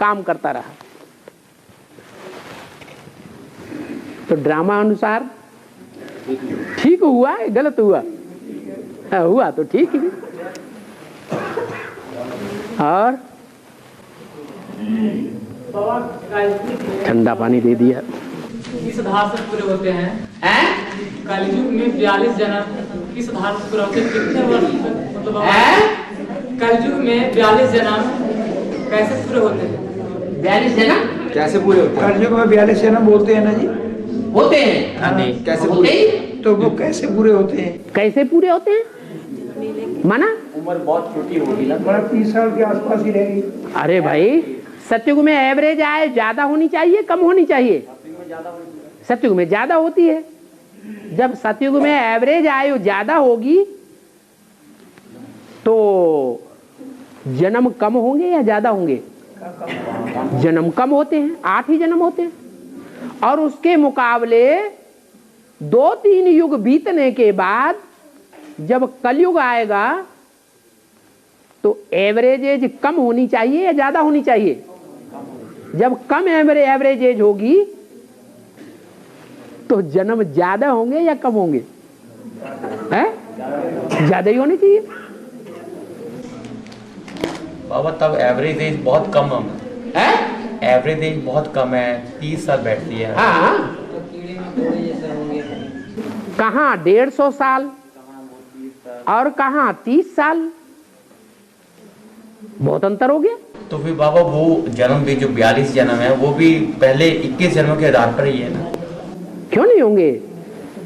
काम करता रहा। तो ड्रामा अनुसार ठीक हुआ है, गलत हुआ? हुआ तो ठीक ही। और ठंडा पानी दे दिया।
किस आधार से पूरे होते हैं? कलयुग में 42 जन्म किस आधार से पूरे होते हैं? कितने वर्ष मतलब कलयुग में 42 जन्म कैसे पूरे होते हैं?
42 जन्म
कैसे पूरे होते हैं?
कलयुग में 42 जन्म बोलते हैं ना जी।
होते हैं।
हाँ नहीं, कैसे
होते
पूरे?
ही?
तो वो कैसे पूरे होते हैं?
कैसे पूरे होते हैं माना?
उम्र बहुत छोटी होगी ना,
बड़ा 30 साल के आसपास ही रहेगी।
अरे भाई सतयुग में एवरेज आय ज्यादा होनी चाहिए कम होनी चाहिए? सतयुग में ज्यादा होती है। जब सतयुग में एवरेज आयु ज्यादा होगी तो जन्म कम होंगे या ज्यादा होंगे? जन्म कम होते हैं, 8 ही जन्म होते हैं। और उसके मुकाबले 2-3 युग बीतने के बाद जब कलयुग आएगा तो एवरेज एज कम होनी चाहिए या ज्यादा होनी चाहिए? जब कम एवरेज एज होगी तो जन्म ज्यादा होंगे या कम होंगे? हैं? ज्यादा ही होने चाहिए।
बाबा तब एवरेज एज बहुत कम है। एवरेज एज बहुत कम है, 30 साल बैठती है।
हाँ कहाँ 150 साल और कहाँ 30 साल, बहुत अंतर हो गया।
तो फिर बाबा वो जन्म भी जो 42 जन्म है वो भी पहले 21 जन्मों के आधार पर ही है ना?
क्यों नहीं होंगे?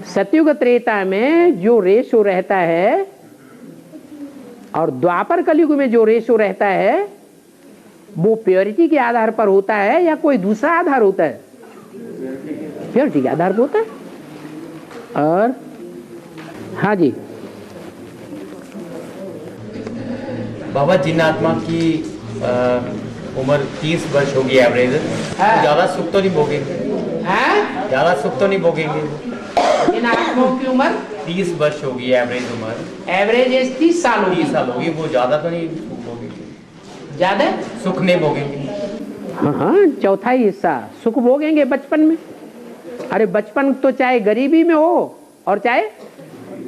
सतयुग त्रेता में जो रेशो रहता है और द्वापर कलयुग में जो रेशो रहता है वो प्योरिटी के आधार पर होता है या कोई दूसरा आधार होता है? प्योरिटी के आधार पर होता है। और हाँ जी
बाबा जिन आत्मा की उम्र 30 वर्ष होगी एवरेज, तो ज्यादा सुख तो नहीं भोगेंगे? ज्यादा सुख तो नहीं भोगेंगे?
इन आत्माओं की उम्र
30 वर्ष होगी एवरेज उम्र,
एवरेज एज 30 साल होगी।
30 साल होगी, वो ज्यादा तो नहीं सुख भोगेंगे?
ज्यादा
सुख नहीं भोगेंगे?
हाँ चौथा ही हिस्सा सुख भोगेंगे बचपन में। अरे बचपन तो चाहे गरीबी में हो और चाहे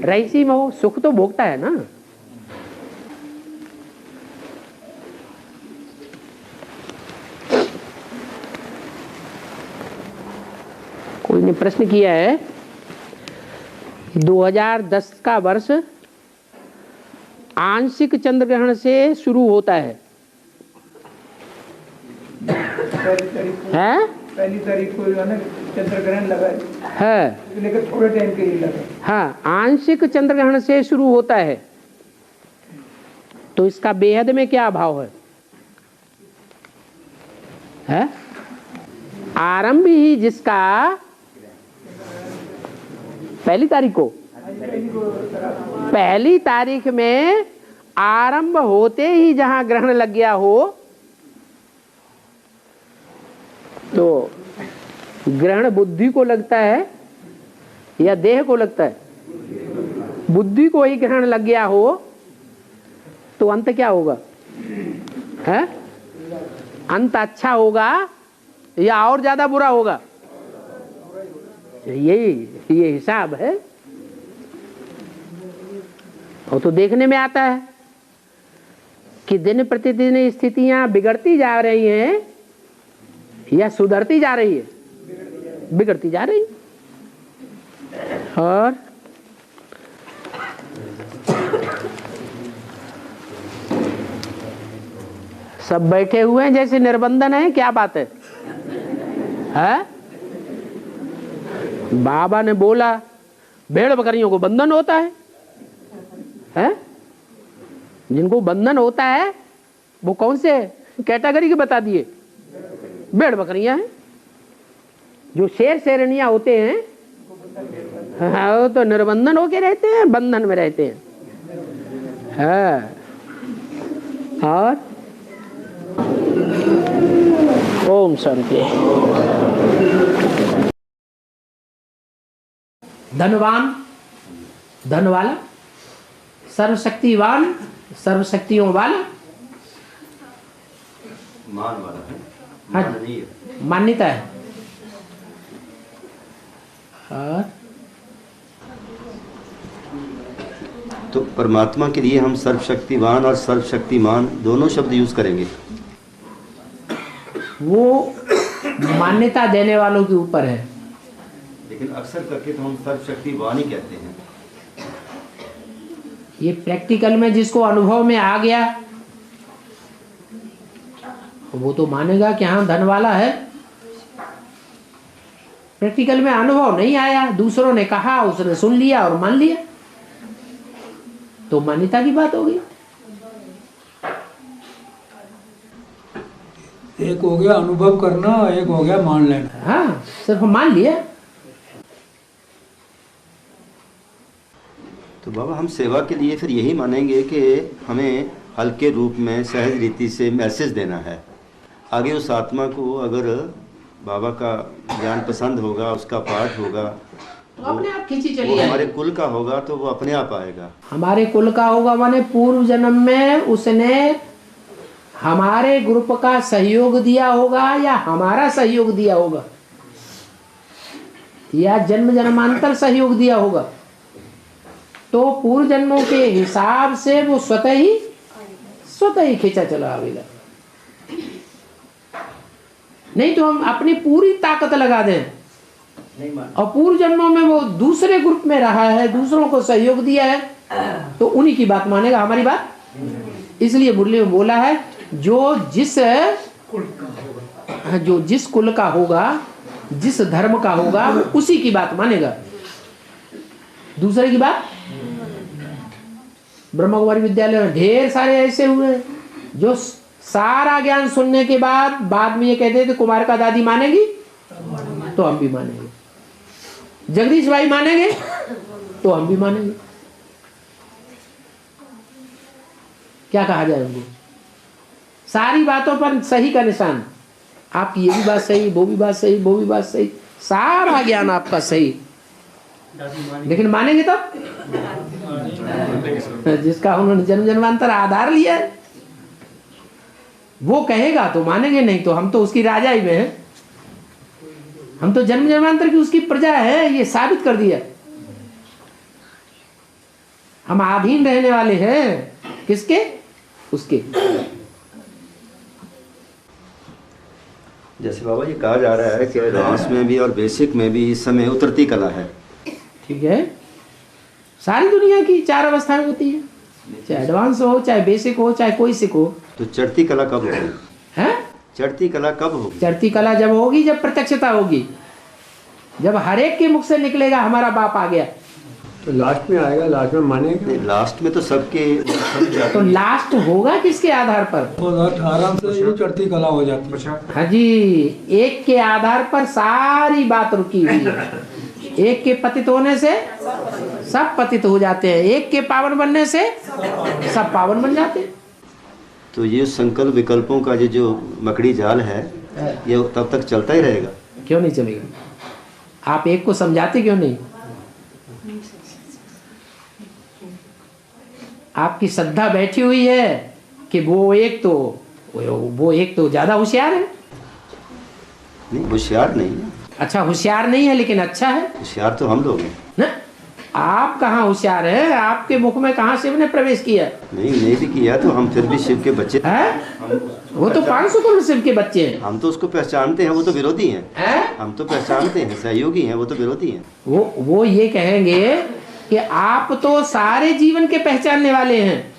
रईसी में हो, सुख तो भोगता है ना। कोई ने प्रश्न किया है 2010 का वर्ष आंशिक चंद्र ग्रहण से शुरू होता है।
पहली तारीख को जो है ना चंद्र ग्रहण लगा
है
लेकिन थोड़े टाइम के लिए लगा।
हाँ आंशिक चंद्र ग्रहण से शुरू होता है। तो इसका बेहद में क्या भाव है? आरंभ ही जिसका पहली तारीख में आरंभ होते ही जहां ग्रहण लग गया हो तो ग्रहण बुद्धि को लगता है या देह को लगता है? बुद्धि को ही ग्रहण लग गया हो तो अंत क्या होगा? है अंत अच्छा होगा या और ज्यादा बुरा होगा? ये हिसाब है। और तो देखने में आता है कि दिन प्रतिदिन स्थितियां बिगड़ती जा रही हैं या सुधरती जा रही है? बिगड़ती जा रही। और सब बैठे हुए हैं जैसे निर्बंधन है, क्या बात है? बाबा ने बोला भेड़ बकरियों को बंधन होता है, हैं? जिनको बंधन होता है वो कौन से कैटेगरी के बता दिए? भेड़ बकरियां हैं। जो शेर शेरनियां होते हैं हाँ, वो तो निर्बंधन होके रहते हैं, बंधन में रहते हैं। हाँ। और ओम शांति। धनवान, धन वाला, सर्वशक्तिवान, सर्वशक्तियों वाला,
मान वाला है,
हाँ,
मान नहीं है।
मान्यता है। और
तो परमात्मा के लिए हम सर्वशक्तिवान और सर्वशक्तिमान दोनों शब्द यूज करेंगे।
वो मान्यता देने वालों के ऊपर है।
लेकिन अक्सर करके तो हम सर्वशक्तिवान ही कहते हैं।
ये प्रैक्टिकल में जिसको अनुभव में आ गया वो तो मानेगा कि हाँ धन वाला है। प्रैक्टिकल में अनुभव नहीं आया, दूसरों ने कहा, उसने सुन लिया और मान लिया, तो मान्यता की बात होगी।
एक हो गया अनुभव करना, एक हो गया मान लेना।
हाँ, सिर्फ मान लिया।
तो बाबा हम सेवा के लिए फिर यही मानेंगे कि हमें हल्के रूप में सहज रीति से मैसेज देना है। आगे उस आत्मा को अगर बाबा का ज्ञान पसंद होगा, उसका पाठ होगा,
तो अपने आप खींची
वो
चली
हमारे
जाएगी।
कुल का होगा तो वो अपने आप आएगा।
हमारे कुल का होगा माने पूर्व जन्म में उसने हमारे ग्रुप का सहयोग दिया होगा या हमारा सहयोग दिया होगा या जन्म जन्मांतर सहयोग दिया होगा, तो पूर्व जन्मों के हिसाब से वो स्वतः ही खींचा चला आवेगा। नहीं तो हम अपनी पूरी ताकत लगा दें और पूर्व जन्मों में वो दूसरे ग्रुप में रहा है, दूसरों को सहयोग दिया है, तो उन्हीं की बात मानेगा, हमारी बात। इसलिए मुरली में बोला है जो जिस कुल का होगा, जिस धर्म का होगा, वो उसी की बात मानेगा, दूसरे की बात। ब्रह्म कुमारी विद्यालय में ढेर सारे ऐसे हुए जो सारा ज्ञान सुनने के बाद में ये कहते थे कुमार का दादी मानेगी तो हम भी मानेंगे, जगदीश भाई मानेंगे तो हम भी मानेंगे। क्या कहा जाए उनको? सारी बातों पर सही का निशान। आपकी ये भी बात सही, वो भी बात सही, वो भी बात सही, सारा ज्ञान आपका सही, लेकिन मानेंगे तब जिसका उन्होंने जन्म जन्मांतर आधार लिया है वो कहेगा तो मानेंगे, नहीं तो हम तो उसकी राजा ही में है, हम तो जन्म जन्मांतर की उसकी प्रजा है, ये साबित कर दिया। हम अधीन रहने वाले हैं किसके? उसके।
जैसे बाबा ये कहा जा रहा है कि एडवांस में भी और बेसिक में भी इस समय उतरती कला है।
ठीक है, सारी दुनिया की चार अवस्थाएं होती है, चाहे एडवांस हो, चाहे बेसिक हो, चाहे कोई सिक हो।
तो चढ़ती कला कब होगी?
हैं?
चढ़ती कला कब होगी?
चढ़ती कला जब होगी, जब प्रत्यक्षता होगी, जब हर एक के मुख से निकलेगा हमारा बाप आ गया।
तो लास्ट में आएगा, लास्ट में मानेगा।
नहीं, लास्ट में तो सबके
तो लास्ट होगा किसके आधार पर?
2018 से ये चढ़ती कला हो जाती है।
हाँ जी, एक के आधार पर सारी बात रुकी हुई है। एक के पतित होने से सब पतित हो जाते हैं, एक के पावन बनने से सब पावन बन जाते हैं।
तो ये संकल्प विकल्पों का ये जो मकड़ी जाल है ये तब तक चलता ही रहेगा।
क्यों नहीं चलेगा? आप एक को समझाते क्यों नहीं? आपकी श्रद्धा बैठी हुई है कि वो एक तो ज्यादा होशियार है।
नहीं, होशियार नहीं है।
अच्छा, होशियार नहीं है लेकिन अच्छा है
होशियार तो हम लोग हैं
ना। आप कहाँ होशियार है? आपके मुख में कहाँ शिव ने प्रवेश किया?
नहीं भी किया तो हम फिर भी शिव के बच्चे
है? वो तो 500 करोड़ शिव के बच्चे हैं।
हम तो उसको पहचानते हैं, वो तो विरोधी हैं।
है?
हम तो पहचानते हैं, सहयोगी हैं, वो तो विरोधी हैं।
वो ये कहेंगे कि आप तो सारे जीवन के पहचानने वाले हैं,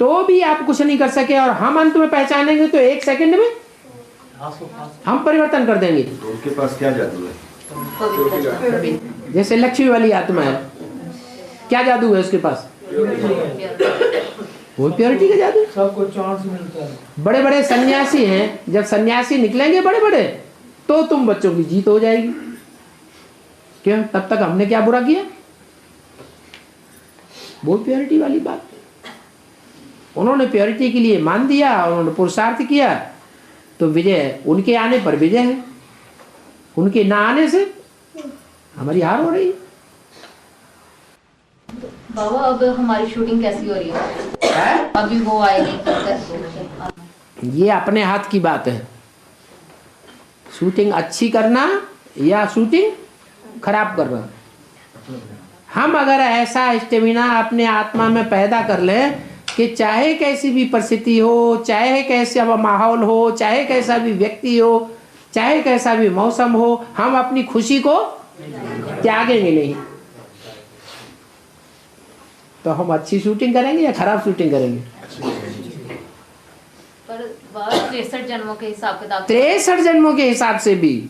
तो भी आप कुछ नहीं कर सके, और हम अंत में पहचानेंगे तो 1 सेकंड में हम परिवर्तन कर देंगे।
तो उनके पास क्या जादू है?
जैसे लक्ष्मी वाली आत्मा है, क्या जादू है उसके पास? वो प्योरिटी का जादू।
सबको चांस मिलता है।
बड़े बड़े सन्यासी हैं, जब सन्यासी निकलेंगे बड़े बड़े तो तुम बच्चों की जीत हो जाएगी। क्यों? तब तक हमने क्या बुरा किया? वो प्योरिटी वाली बात। उन्होंने प्योरिटी के लिए मान दिया, उन्होंने पुरुषार्थ किया, तो विजय उनके आने पर विजय है, उनके ना आने से हमारी हार हो रही है।
बाबा अब हमारी शूटिंग कैसी हो रही है? अभी वो आएगी।
ये अपने हाथ की बात है, शूटिंग अच्छी करना या शूटिंग खराब करना। हम अगर ऐसा स्टेमिना अपने आत्मा में पैदा कर लें कि चाहे कैसी भी परिस्थिति हो, चाहे कैसा माहौल हो, चाहे कैसा भी व्यक्ति हो, चाहे कैसा भी मौसम हो, हम अपनी खुशी को त्यागेंगे नहीं। तो हम अच्छी शूटिंग करेंगे या खराब शूटिंग करेंगे?
पर 63 जन्मों के हिसाब किताब,
63 जन्मों के हिसाब से भी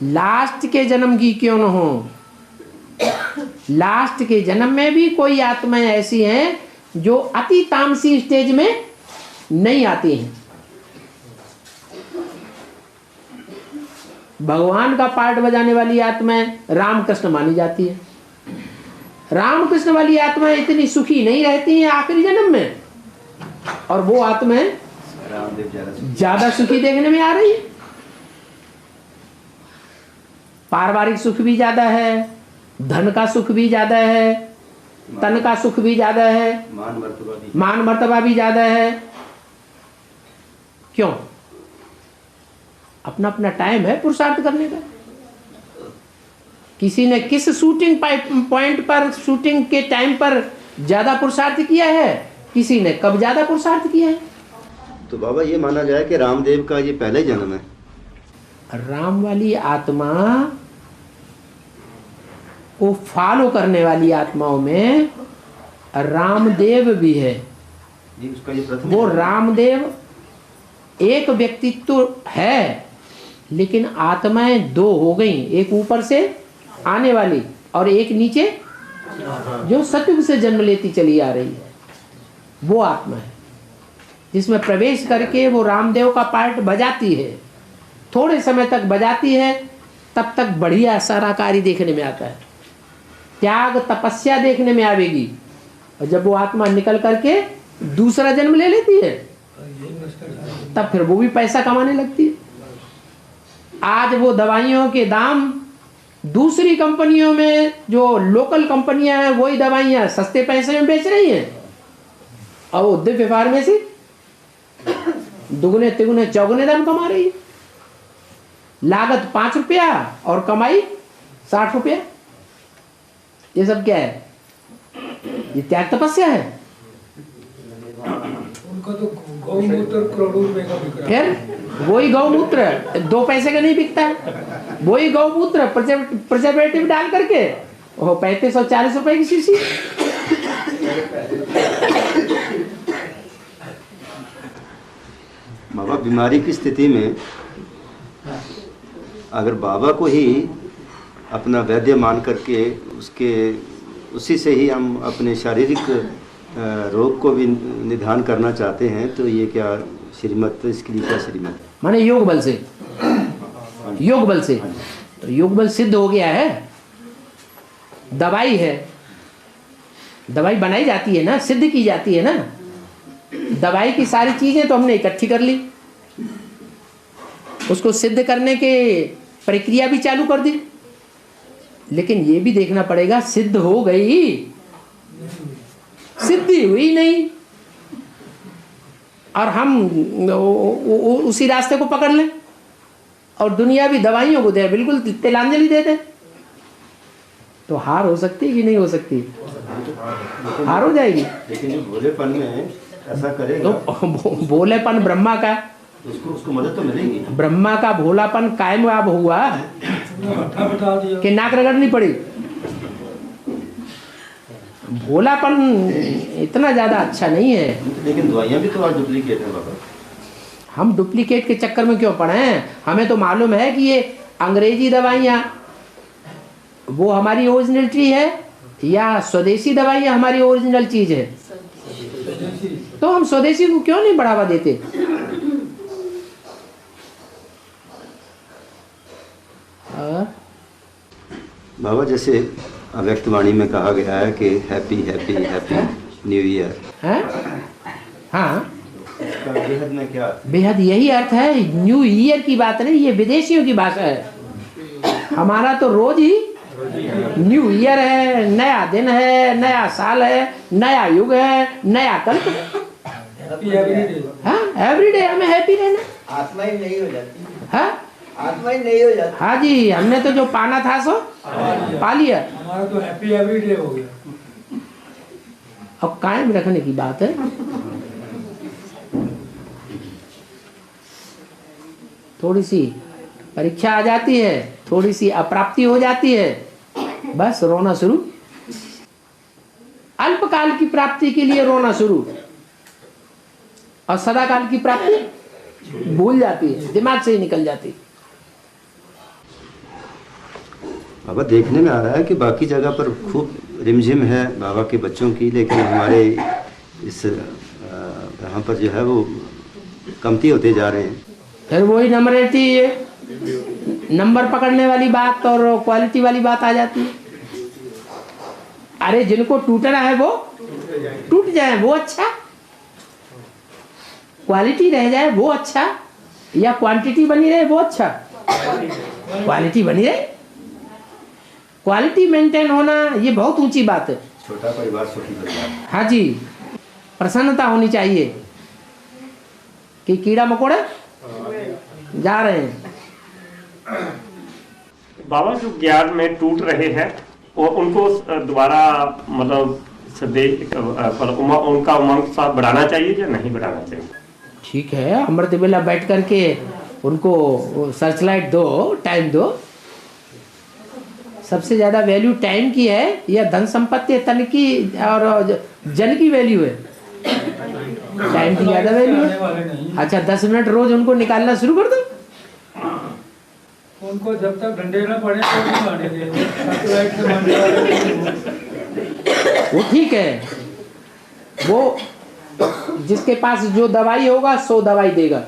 लास्ट के जन्म की क्यों न हो, लास्ट के जन्म में भी कोई आत्माएं ऐसी हैं जो अति तामसी स्टेज में नहीं आती हैं। भगवान का पार्ट बजाने वाली आत्माएं रामकृष्ण मानी जाती है। रामकृष्ण वाली आत्माएं इतनी सुखी नहीं रहती हैं आखिरी जन्म में, और वो आत्माएं ज्यादा सुखी देखने में आ रही है। पारिवारिक सुख भी ज्यादा है, धन का सुख भी ज्यादा है, तन का सुख भी ज्यादा है, मान मर्तबा भी ज्यादा है। क्यों? अपना अपना टाइम है पुरुषार्थ करने का। किसी ने किस शूटिंग पॉइंट पर, शूटिंग के टाइम पर ज्यादा पुरुषार्थ किया है, किसी ने कब ज्यादा पुरुषार्थ किया है।
तो बाबा ये माना जाए कि रामदेव का ये पहले जन्म है।
राम वाली आत्मा को फॉलो करने वाली आत्माओं में रामदेव भी है।
उसका ये प्रथम
वो रामदेव एक व्यक्तित्व है, लेकिन आत्माएं दो हो गई, एक ऊपर से आने वाली और एक नीचे जो सतयुग से जन्म लेती चली आ रही है। वो आत्मा है जिसमें प्रवेश करके वो रामदेव का पार्ट बजाती है। थोड़े समय तक बजाती है, तब तक बढ़िया सारा कार्य देखने में आता है, त्याग तपस्या देखने में आवेगी। और जब वो आत्मा निकल करके दूसरा जन्म ले लेती है, तब फिर वो भी पैसा कमाने लगती है। आज वो दवाइयों के दाम दूसरी कंपनियों में, जो लोकल कंपनियां हैं, वही दवाइयां सस्ते पैसे में बेच रही हैं, और वो दिव्य फार्मेसी दुगने तिगुने चौगुने दाम कमा रही है। लागत 5 रुपया और कमाई 60 रुपया। ये सब क्या है? ये त्याग तपस्या है।
उनका तो गौमूत्र करोड़ों रुपए का बिक रहा है।
फिर वही गौमूत्र 2 पैसे का नहीं बिकता है, वही गौमूत्र प्रिजर्वेटिव डाल करके वो 3540 रुपए की शीशी।
बाबा बीमारी की स्थिति में अगर बाबा को ही अपना वैद्य मान करके उसी से ही हम अपने शारीरिक रोग को भी निदान करना चाहते हैं, तो ये क्या श्रीमत, इसके लिए क्या श्रीमत?
माने योग बल से, योग बल से। तो योग बल सिद्ध हो गया है। दवाई है, दवाई बनाई जाती है ना, सिद्ध की जाती है ना। दवाई की सारी चीजें तो हमने इकट्ठी कर ली, उसको सिद्ध करने के प्रक्रिया भी चालू कर दी, लेकिन ये भी देखना पड़ेगा सिद्ध हो गई, सिद्धि हुई नहीं, और हम उसी रास्ते को पकड़ लें और दुनिया भी दवाइयों को दे, बिल्कुल तिलांजलि दे दे, तो हार हो सकती है कि नहीं हो सकती? हार हो जाएगी।
लेकिन जो भोलेपन में ऐसा करेगा
तो भोलेपन ब्रह्मा का,
उसको मदद तो मिलेगी।
ब्रह्मा का भोलापन कायम अब हुआ कि नाक रगड़नी पड़ी। भोलापन इतना ज्यादा अच्छा नहीं है।
लेकिन दवाइयाँ भी तो आज डुप्लीकेट है बाबा।
हम डुप्लीकेट के चक्कर में क्यों पड़े हैं? हमें तो मालूम है कि ये अंग्रेजी दवाइयाँ वो हमारी ओरिजिनलिटी है या स्वदेशी दवाई हमारी ओरिजिनल चीज है? तो हम स्वदेशी को क्यों नहीं बढ़ावा देते?
बाबा जैसे अव्यक्तवाणी में कहा गया है कि happy happy happy new year
है? हाँ,
इसका बेहद में क्या?
बेहद यही अर्थ है। न्यू ईयर की बात नहीं, ये विदेशियों की भाषा है। हमारा तो रोज ही न्यू ईयर है, नया दिन है, नया साल है, नया युग है, नया कल्प है। हाँ, एवरीडे हमें हैप्पी रहना।
आत्मा ही नहीं हो जाती।
हाँ,
आत्मा ही नहीं हो जाती।
हाँ जी, हमने तो जो पाना था सो पा लिया।
हमारा तो हैप्पी एवरीडे हो गया।
अब कायम रखने की बात है। थोड़ी सी परीक्षा आ जाती है, थोड़ी सी अप्राप्ति हो जाती है, बस रोना शुरू। अल्पकाल की प्राप्ति के लिए रोना शुरू, और सदाकाल की प्राप्ति भूल जाती है, दिमाग से ही निकल जाती है।
बाबा देखने में आ रहा है कि बाकी जगह पर खूब रिमझिम है बाबा के बच्चों की, लेकिन हमारे इस यहाँ पर जो है वो कमती होते जा रहे हैं।
फिर वही नंबरेटी, नंबर पकड़ने वाली बात और क्वालिटी वाली बात आ जाती है। अरे जिनको टूटना है वो टूट जाए, वो अच्छा। क्वालिटी रह जाए वो अच्छा, या क्वांटिटी बनी रहे वो अच्छा? क्वालिटी बनी रहे, क्वालिटी मेंटेन होना ये बहुत ऊंची बात है।
छोटा परिवार सुखी परिवार।
हाँ जी, प्रसन्नता होनी चाहिए कि कीड़ा मकोड़े जा रहे हैं।
बाबा जो ज्ञान में टूट रहे हैं वो उनको दोबारा मतलब उनका उमंग साथ बढ़ाना चाहिए या नहीं बढ़ाना चाहिए?
ठीक है, अमृत बेला बैठ करके उनको सर्चलाइट दो, टाइम दो। सबसे ज्यादा वैल्यू टाइम की है या धन संपत्ति तन की और जन की वैल्यू है? टाइम की ज्यादा वैल्यू है। अच्छा, 10 मिनट रोज उनको निकालना शुरू कर दो।
उनको जब तक डंडे ना पड़े तो नहीं मारने देंगे। सैटेलाइट से मारने वाले
वो ठीक है, वो जिसके पास जो दवाई होगा सो दवाई देगा।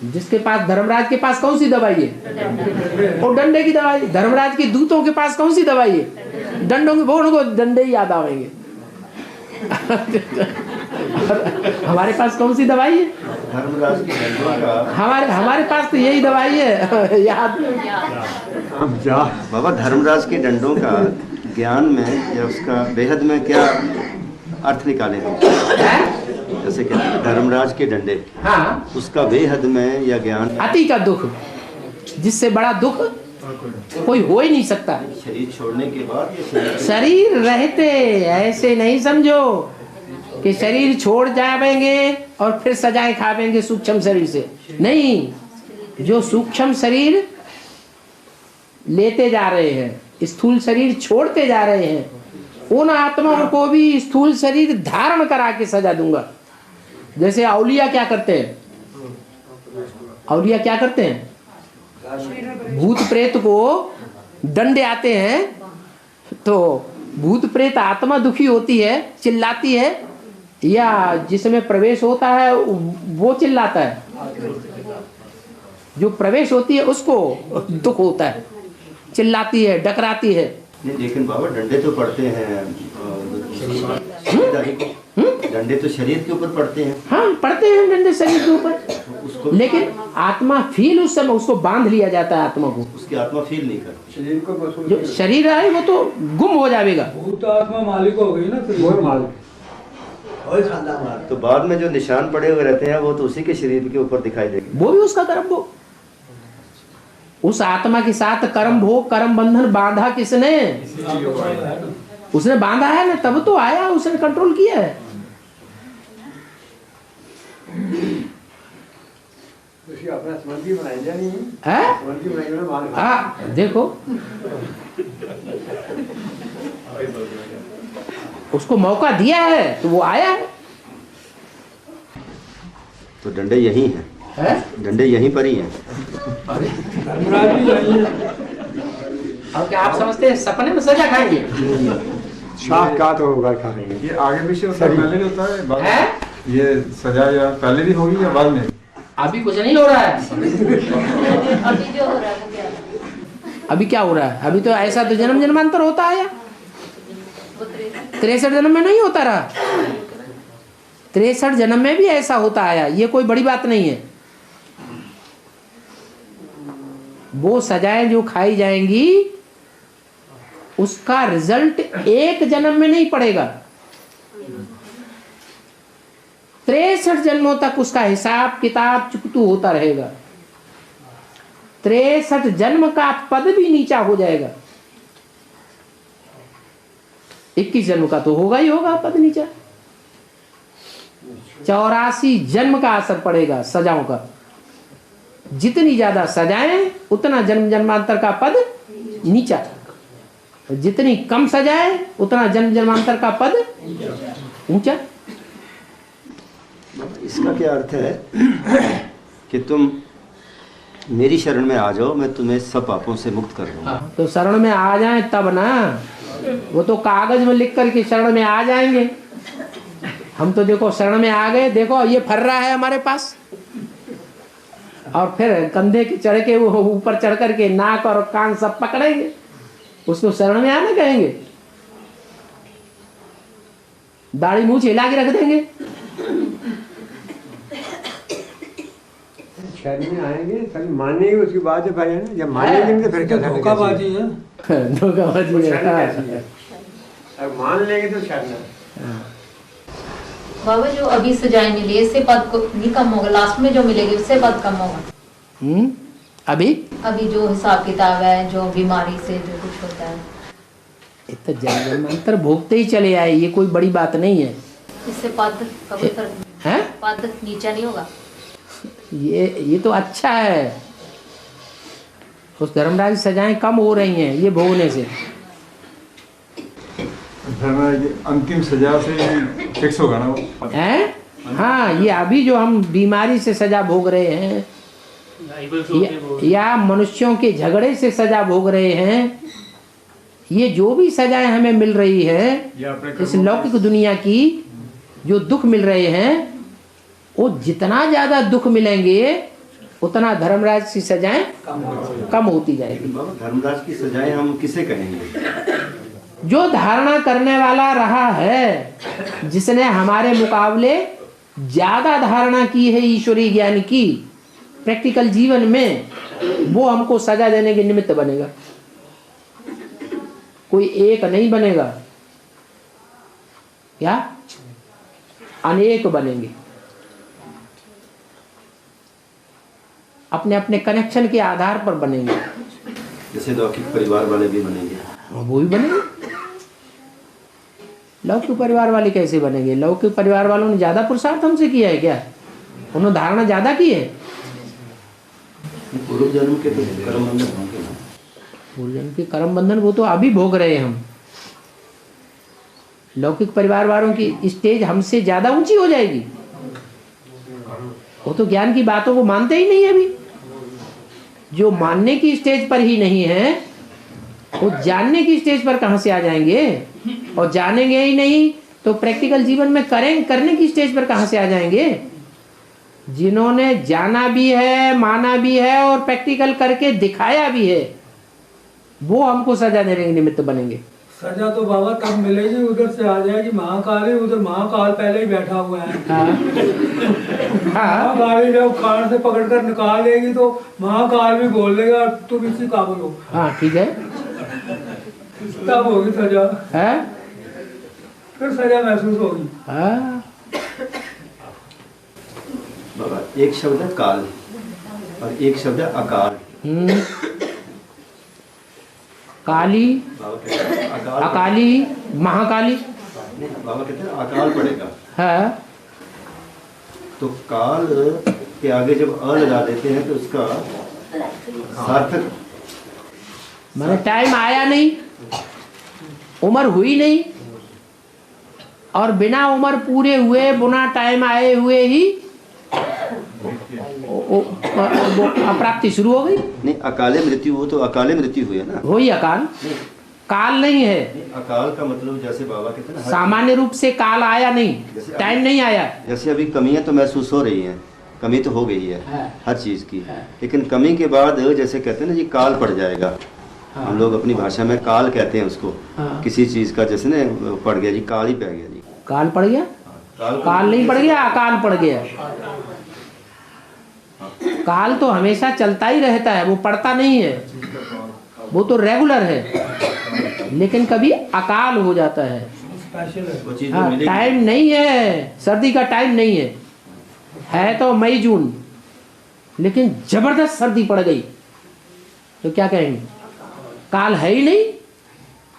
जिसके पास, धर्मराज के पास कौन सी दवाई है? वो डंडे की दवाई। धर्मराज के दूतों के पास कौन सी दवाई है? डंडों के, वो उनको डंडे ही याद आवेंगे। हमारे पास कौन सी दवाई है?
धर्मराज की डंडों का
हमारे पास तो यही दवाई है, याद।
बाबा धर्मराज के डंडों का ज्ञान में या उसका बेहद में क्या अर्थ निकाले हम? जैसे कहते हैं धर्मराज के डंडे,
हाँ,
उसका बेहद में या ज्ञान।
अति का दुख, जिससे बड़ा दुख कोई हो ही नहीं सकता।
शरीर छोड़ने के बाद ये
शरीर रहते ऐसे नहीं समझो कि शरीर छोड़ जाएंगे और फिर सजाएं खावेंगे सूक्ष्म शरीर से। नहीं, जो सूक्ष्म शरीर लेते जा रहे हैं, स्थूल शरीर छोड़ते जा रहे हैं, उन आत्माओं को भी स्थूल शरीर धारण करा के सजा दूंगा। जैसे औलिया क्या करते हैं? औलिया क्या करते हैं? भूत प्रेत को डंडे आते हैं तो भूत प्रेत आत्मा दुखी होती है, चिल्लाती है, या जिसमें प्रवेश होता है वो चिल्लाता है? जो प्रवेश होती है उसको दुख होता है, चिल्लाती है, डकराती है।
नहीं, लेकिन बाबा डंडे तो पड़ते हैं डंडे तो शरीर के ऊपर पड़ते हैं।
हाँ, पड़ते हैं डंडे शरीर के ऊपर, लेकिन आत्मा फील उस समय उसको बांध लिया जाता है। आत्मा को,
उसकी आत्मा फील नहीं करती।
शरीर को
जो शरीर है वो तो गुम हो जाएगा।
भूत आत्मा मालिक हो गई ना,
वो मालिक।
तो बाद में जो निशान पड़े हुए रहते हैं वो तो उसी के शरीर के ऊपर दिखाई देंगे।
वो भी उसका कर्म भोग। उस आत्मा के साथ कर्म भोग, कर्म बंधन बांधा किसने? उसने बांधा है ना, तब तो आया, उसने कंट्रोल किया है।
अपना समझी बनाई जानी
है? हाँ, देखो उसको मौका दिया है तो वो आया है।
तो डंडे यही हैं, डंडे यहीं पर ही हैं।
और क्या आप समझते हैं सपने में सजा खाएंगे?
शाह का तो होगा खा लेंगे।
ये आगे पीछे होता है, पहले भी होता है बाद में?
है?
ये सजा या पहले भी होगी या बाद में?
अभी कुछ नहीं हो रहा है।
अभी जो हो रहा है वो क्या है?
अभी क्या हो रहा है? अभी तो ऐसा तो जन्म जन्मांतर होता आया,
वो
63 जन्म में नहीं होता रहा, 63 जन्म में भी ऐसा होता आया। ये कोई बड़ी बात नहीं है। वो सजाएं जो खाई जाएंगी उसका रिजल्ट एक जन्म में नहीं पड़ेगा, 63 जन्मों तक उसका हिसाब किताब चुकतू होता रहेगा। 63 जन्म का पद भी नीचा हो जाएगा। 21 जन्म का तो होगा ही होगा पद नीचा। 84 जन्म का असर पड़ेगा सजाओं का। जितनी ज्यादा सजाएं उतना जन्म जन्मांतर का पद नीचा, जितनी कम सजाएं उतना जन्म जन्मांतर का पद ऊंचा।
इसका क्या अर्थ है कि तुम मेरी शरण में आ जाओ, मैं तुम्हें सब पापों से मुक्त कर दूंगा।
तो शरण में आ जाएं तब ना, वो तो कागज में लिख करके शरण में आ जाएंगे। हम तो देखो शरण में आ गए, देखो ये फर्रा है हमारे पास, और फिर कंधे के चढ़ के वो ऊपर चढ़ करके नाक और कान सब पकड़ेंगे, उसको शरण में आना कहेंगे। दाढ़ी मूछ हिला के रख देंगे।
शरण में आएंगे, खाली मानेंगे उसकी बात है भाई, है ना? जब मानेंगे नहीं तो फिर क्या करेंगे?
धोखाबाजी है।
धोखाबाजी है।
अब मान लेंगे तो शरण है।
बाबा जो अभी सजाएं मिली इससे पद को नहीं कम होगा, लास्ट में जो मिलेगी उससे पद कम होगा।
अभी
जो हिसाब किताब है, जो बीमारी से जो कुछ होता है,
तो जन्म जन्मांतर भोगते ही चले आए, ये कोई बड़ी बात नहीं है।
इससे पद का कोई फर्क नहीं
है?
पद नीचा नहीं होगा।
ये तो अच्छा है। उस धर्मराज की सजाएं कम हो रही हैं ये भोगने से।
अंतिम सजा से फिक्स होगा ना वो?
हैं? हाँ, ये अभी जो हम बीमारी से सजा भोग रहे हैं या मनुष्यों के झगड़े से सजा भोग रहे हैं, ये जो भी सजाएं हमें मिल रही है इस लौकिक दुनिया की, जो दुख मिल रहे हैं, वो जितना ज्यादा दुख मिलेंगे उतना धर्मराज की सजाएं कम होती जाएगी।
धर्मराज की सजाएं हम किसे कहेंगे?
जो धारणा करने वाला रहा है, जिसने हमारे मुकाबले ज्यादा धारणा की है ईश्वरीय ज्ञान की प्रैक्टिकल जीवन में, वो हमको सजा देने के निमित्त बनेगा। कोई एक नहीं बनेगा, क्या अनेक बनेंगे। अपने अपने कनेक्शन के आधार पर बनेंगे।
जैसे लौकिक परिवार वाले भी बनेंगे,
वो भी बनेंगे। लौकिक परिवार वाले कैसे बनेंगे? लौकिक परिवार वालों ने ज्यादा पुरुषार्थ हमसे किया है क्या? उन्होंने धारणा ज्यादा की है।
पूर्व जन्म के तो कर्म बंधन होंगे ना।
पूर्व जन्म के कर्म बंधन वो तो अभी भोग रहे हैं हम। लौकिक परिवार वालों की स्टेज हमसे ज्यादा ऊंची हो जाएगी। वो तो ज्ञान की बातों को मानते ही नहीं है। अभी जो मानने की स्टेज पर ही नहीं है, वो जानने की स्टेज पर कहां से आ जाएंगे? और जानेंगे ही नहीं तो प्रैक्टिकल जीवन में करने की स्टेज पर कहां से आ जाएंगे? जिन्होंने जाना भी है, माना भी है और प्रैक्टिकल करके दिखाया भी है, वो हमको सजा देने के निमित्त बनेंगे।
सजा तो बाबा तब मिलेगी, उधर से आ जाएगी महाकाल है, उधर महाकाल पहले ही बैठा हुआ है। महाकाल जब खान से पकड़ कर निकाल लेगी तो महाकाल भी बोल देगा तुम इसी काबुल हो।
हाँ ठीक है,
तब होगी सजा
है?
फिर सजा महसूस होगी।
हाँ।
बाबा एक शब्द है काल और एक शब्द है अकाल।
काली, अकाली, महाकाली।
बाबा कहते हैं अकाल पड़ेगा।
है
तो काल के आगे जब अ लगा देते हैं तो उसका सार्थक,
मैंने टाइम आया नहीं, उम्र हुई नहीं, और बिना उम्र पूरे हुए बिना टाइम आए हुए ही वो अप्राप्ति शुरू हो गई।
नहीं, अकाले मृत्यु, वो तो अकाले मृत्यु हुई है ना,
वही अकाल, काल नहीं है।
अकाल का मतलब जैसे बाबा कहते हैं ना,
सामान्य रूप से काल आया नहीं, टाइम नहीं आया।
जैसे अभी कमियां तो महसूस हो रही हैं, कमी तो हो गई है हर चीज़ की, लेकिन कमी के बाद जैसे कहते हैं ना जी, काल पड़ जाएगा। हम लोग अपनी भाषा में काल कहते हैं उसको, किसी चीज़ का जैसे ना पड़ गया जी, काल ही पड़ गया जी।
काल पड़ गया, काल नहीं पड़ गया, अकाल पड़ गया। काल तो हमेशा चलता ही रहता है, वो पड़ता नहीं है, वो तो रेगुलर है, लेकिन कभी अकाल हो जाता है। हाँ, टाइम नहीं है, सर्दी का टाइम नहीं है तो मई जून, लेकिन जबरदस्त सर्दी पड़ गई तो क्या कहेंगे, काल है ही नहीं।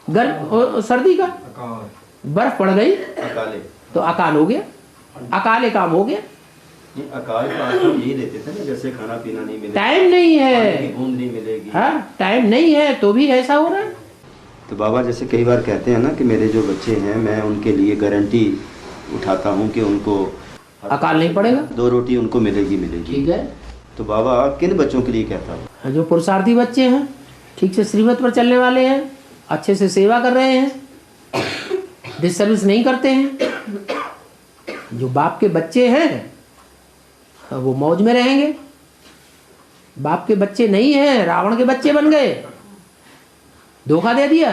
गर्म सर्दी का बर्फ पड़ गई तो अकाल हो गया, अकाले काम हो गया।
अकाल का अर्थ हम यही लेते थे ना, जैसे खाना पीना नहीं मिलेगा,
टाइम नहीं है,
पानी की बूंद नहीं मिलेगी।
हाँ, टाइम नहीं है तो भी ऐसा हो रहा है।
तो बाबा जैसे कई बार कहते हैं ना कि मेरे जो बच्चे हैं, मैं उनके लिए गारंटी उठाता हूँ कि उनको
अकाल नहीं पड़ेगा,
2 रोटी उनको मिलेगी।
ठीक है।
तो बाबा किन बच्चों के लिए कहता हूँ?
जो पुरुषार्थी बच्चे हैं, ठीक से श्रीमत पर चलने वाले हैं, अच्छे से सेवा कर रहे हैं, डिस्टर्बेंस नहीं करते हैं। जो बाप के बच्चे हैं वो मौज में रहेंगे, बाप के बच्चे नहीं हैं, रावण के बच्चे बन गए, धोखा दे दिया,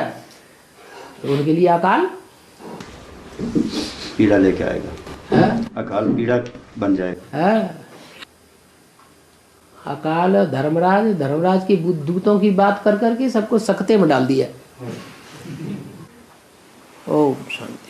तो उनके लिए अकाल
पीड़ा लेके आएगा, अकाल पीड़ा बन जाएगा।
अकाल धर्मराज की दूतों की बात कर करके सबको सख्ते में डाल दिया। ओम शांति।